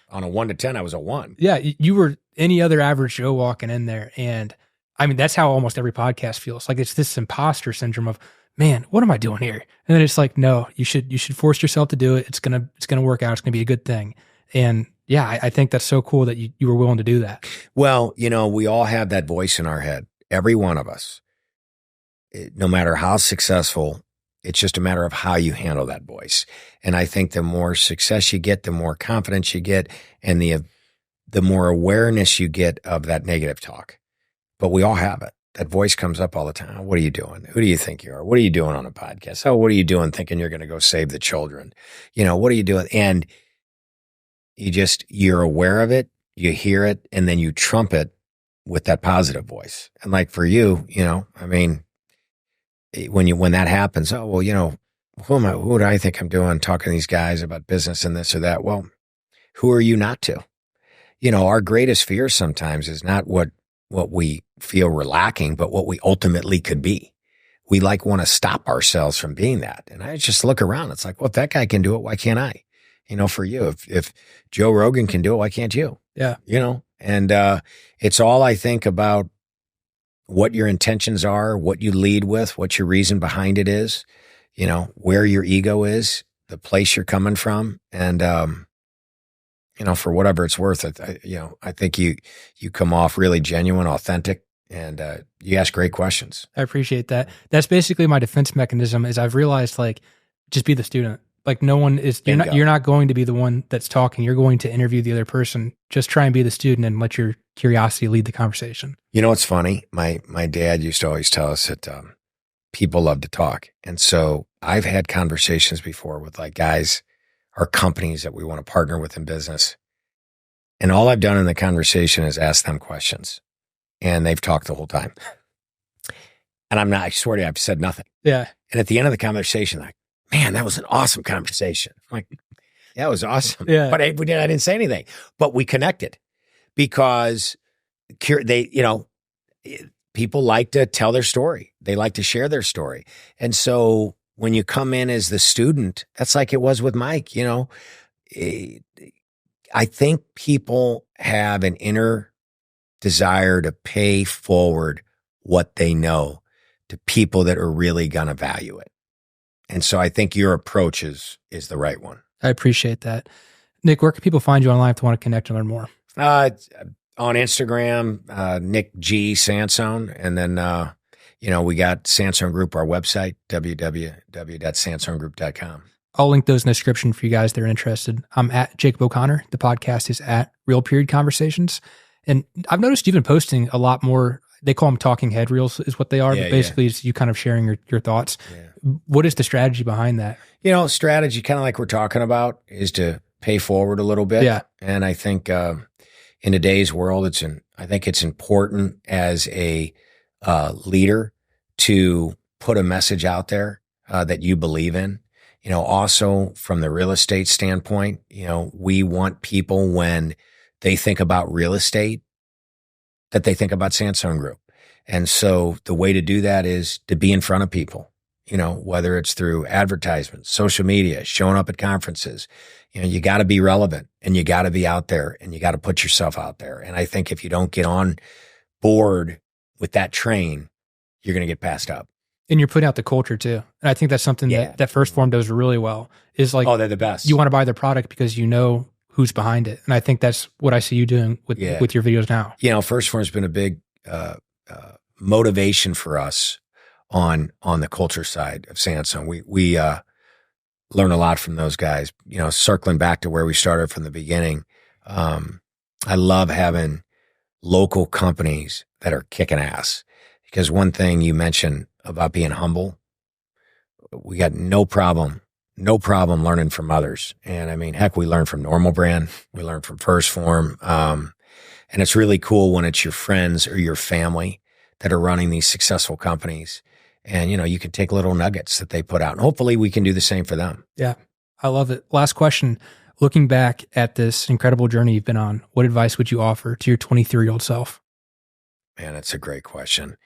on a 1 to 10, I was a 1. Yeah, you were any other average Joe walking in there. And I mean, that's how almost every podcast feels. Like it's this imposter syndrome of, man, what am I doing here? And then it's like, no, you should force yourself to do it. It's gonna work out. It's gonna be a good thing. And yeah, I think that's so cool that you were willing to do that. Well, we all have that voice in our head. Every one of us, no matter how successful, it's just a matter of how you handle that voice. And I think the more success you get, the more confidence you get, and the more awareness you get of that negative talk. But we all have it. That voice comes up all the time. What are you doing? Who do you think you are? What are you doing on a podcast? Oh, what are you doing thinking you're going to go save the children? What are you doing? And you're aware of it, you hear it, and then you trumpet with that positive voice. And like for you, I mean, when that happens, oh, well, who am I? Who do I think I'm doing talking to these guys about business and this or that? Well, who are you not to? Our greatest fear sometimes is not what we feel we're lacking, but what we ultimately could be. We want to stop ourselves from being that. And I just look around. It's like, well, if that guy can do it, why can't I? For you, if Joe Rogan can do it, why can't you? Yeah. And it's all, I think, about what your intentions are, what you lead with, what your reason behind it is, where your ego is, the place you're coming from. And, for whatever it's worth, I think you come off really genuine, authentic, and you ask great questions. I appreciate that. That's basically my defense mechanism is I've realized just be the student. Like no one is, you're not going to be the one that's talking. You're going to interview the other person. Just try and be the student and let your curiosity lead the conversation. It's funny. My dad used to always tell us that people love to talk. And so I've had conversations before with guys or companies that we want to partner with in business. And all I've done in the conversation is ask them questions. And they've talked the whole time. And I swear to you, I've said nothing. Yeah. And at the end of the conversation, man, that was an awesome conversation. I'm like, yeah, it was awesome. Yeah. But I didn't say anything. But we connected because people like to tell their story. They like to share their story. And so when you come in as the student, that's like it was with Mike, I think people have an inner desire to pay forward what they know to people that are really going to value it. And so I think your approach is the right one. I appreciate that. Nick, where can people find you online if they want to connect and learn more? On Instagram, Nick G. Sansone. And then, we got Sansone Group, our website, www.sansonegroup.com. I'll link those in the description for you guys that are interested. I'm at Jacob O'Connor. The podcast is at Real Period Conversations. And I've noticed you've been posting a lot more. They call them talking head reels is what they are. But basically it's you kind of sharing your thoughts. Yeah. What is the strategy behind that? Strategy, kind of like we're talking about, is to pay forward a little bit. Yeah. And I think in today's world, I think it's important as a leader to put a message out there that you believe in. Also from the real estate standpoint, we want people when they think about real estate that they think about Sansone Group. And so the way to do that is to be in front of people, whether it's through advertisements, social media, showing up at conferences. You got to be relevant and you got to be out there and you got to put yourself out there. And I think if you don't get on board with that train, you're going to get passed up. And you're putting out the culture too. And I think that's something that First Form does really well is they're the best. You want to buy their product because you know who's behind it. And I think that's what I see you doing with your videos now. First Form's been a big motivation for us on the culture side of Sansone. We learn a lot from those guys, circling back to where we started from the beginning. I love having local companies that are kicking ass because one thing you mentioned about being humble, we got no problem learning from others. And I mean, heck, we learn from Normal Brand. We learn from First Form. And it's really cool when it's your friends or your family that are running these successful companies. And, you can take little nuggets that they put out and hopefully we can do the same for them. Yeah. I love it. Last question, looking back at this incredible journey you've been on, what advice would you offer to your 23-year-old self? Man, that's a great question.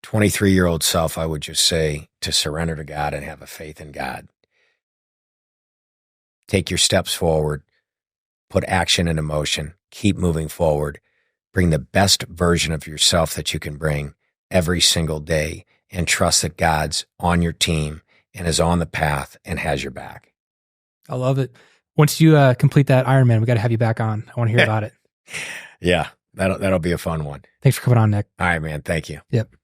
23-year-old self, I would just say to surrender to God and have a faith in God. Take your steps forward, put action into motion, keep moving forward. bring the best version of yourself that you can bring every single day, and trust that God's on your team and is on the path and has your back. I love it. Once you complete that Ironman, we got to have you back on. I want to hear about it. Yeah, that'll be a fun one. Thanks for coming on, Nick. All right, man. Thank you. Yep.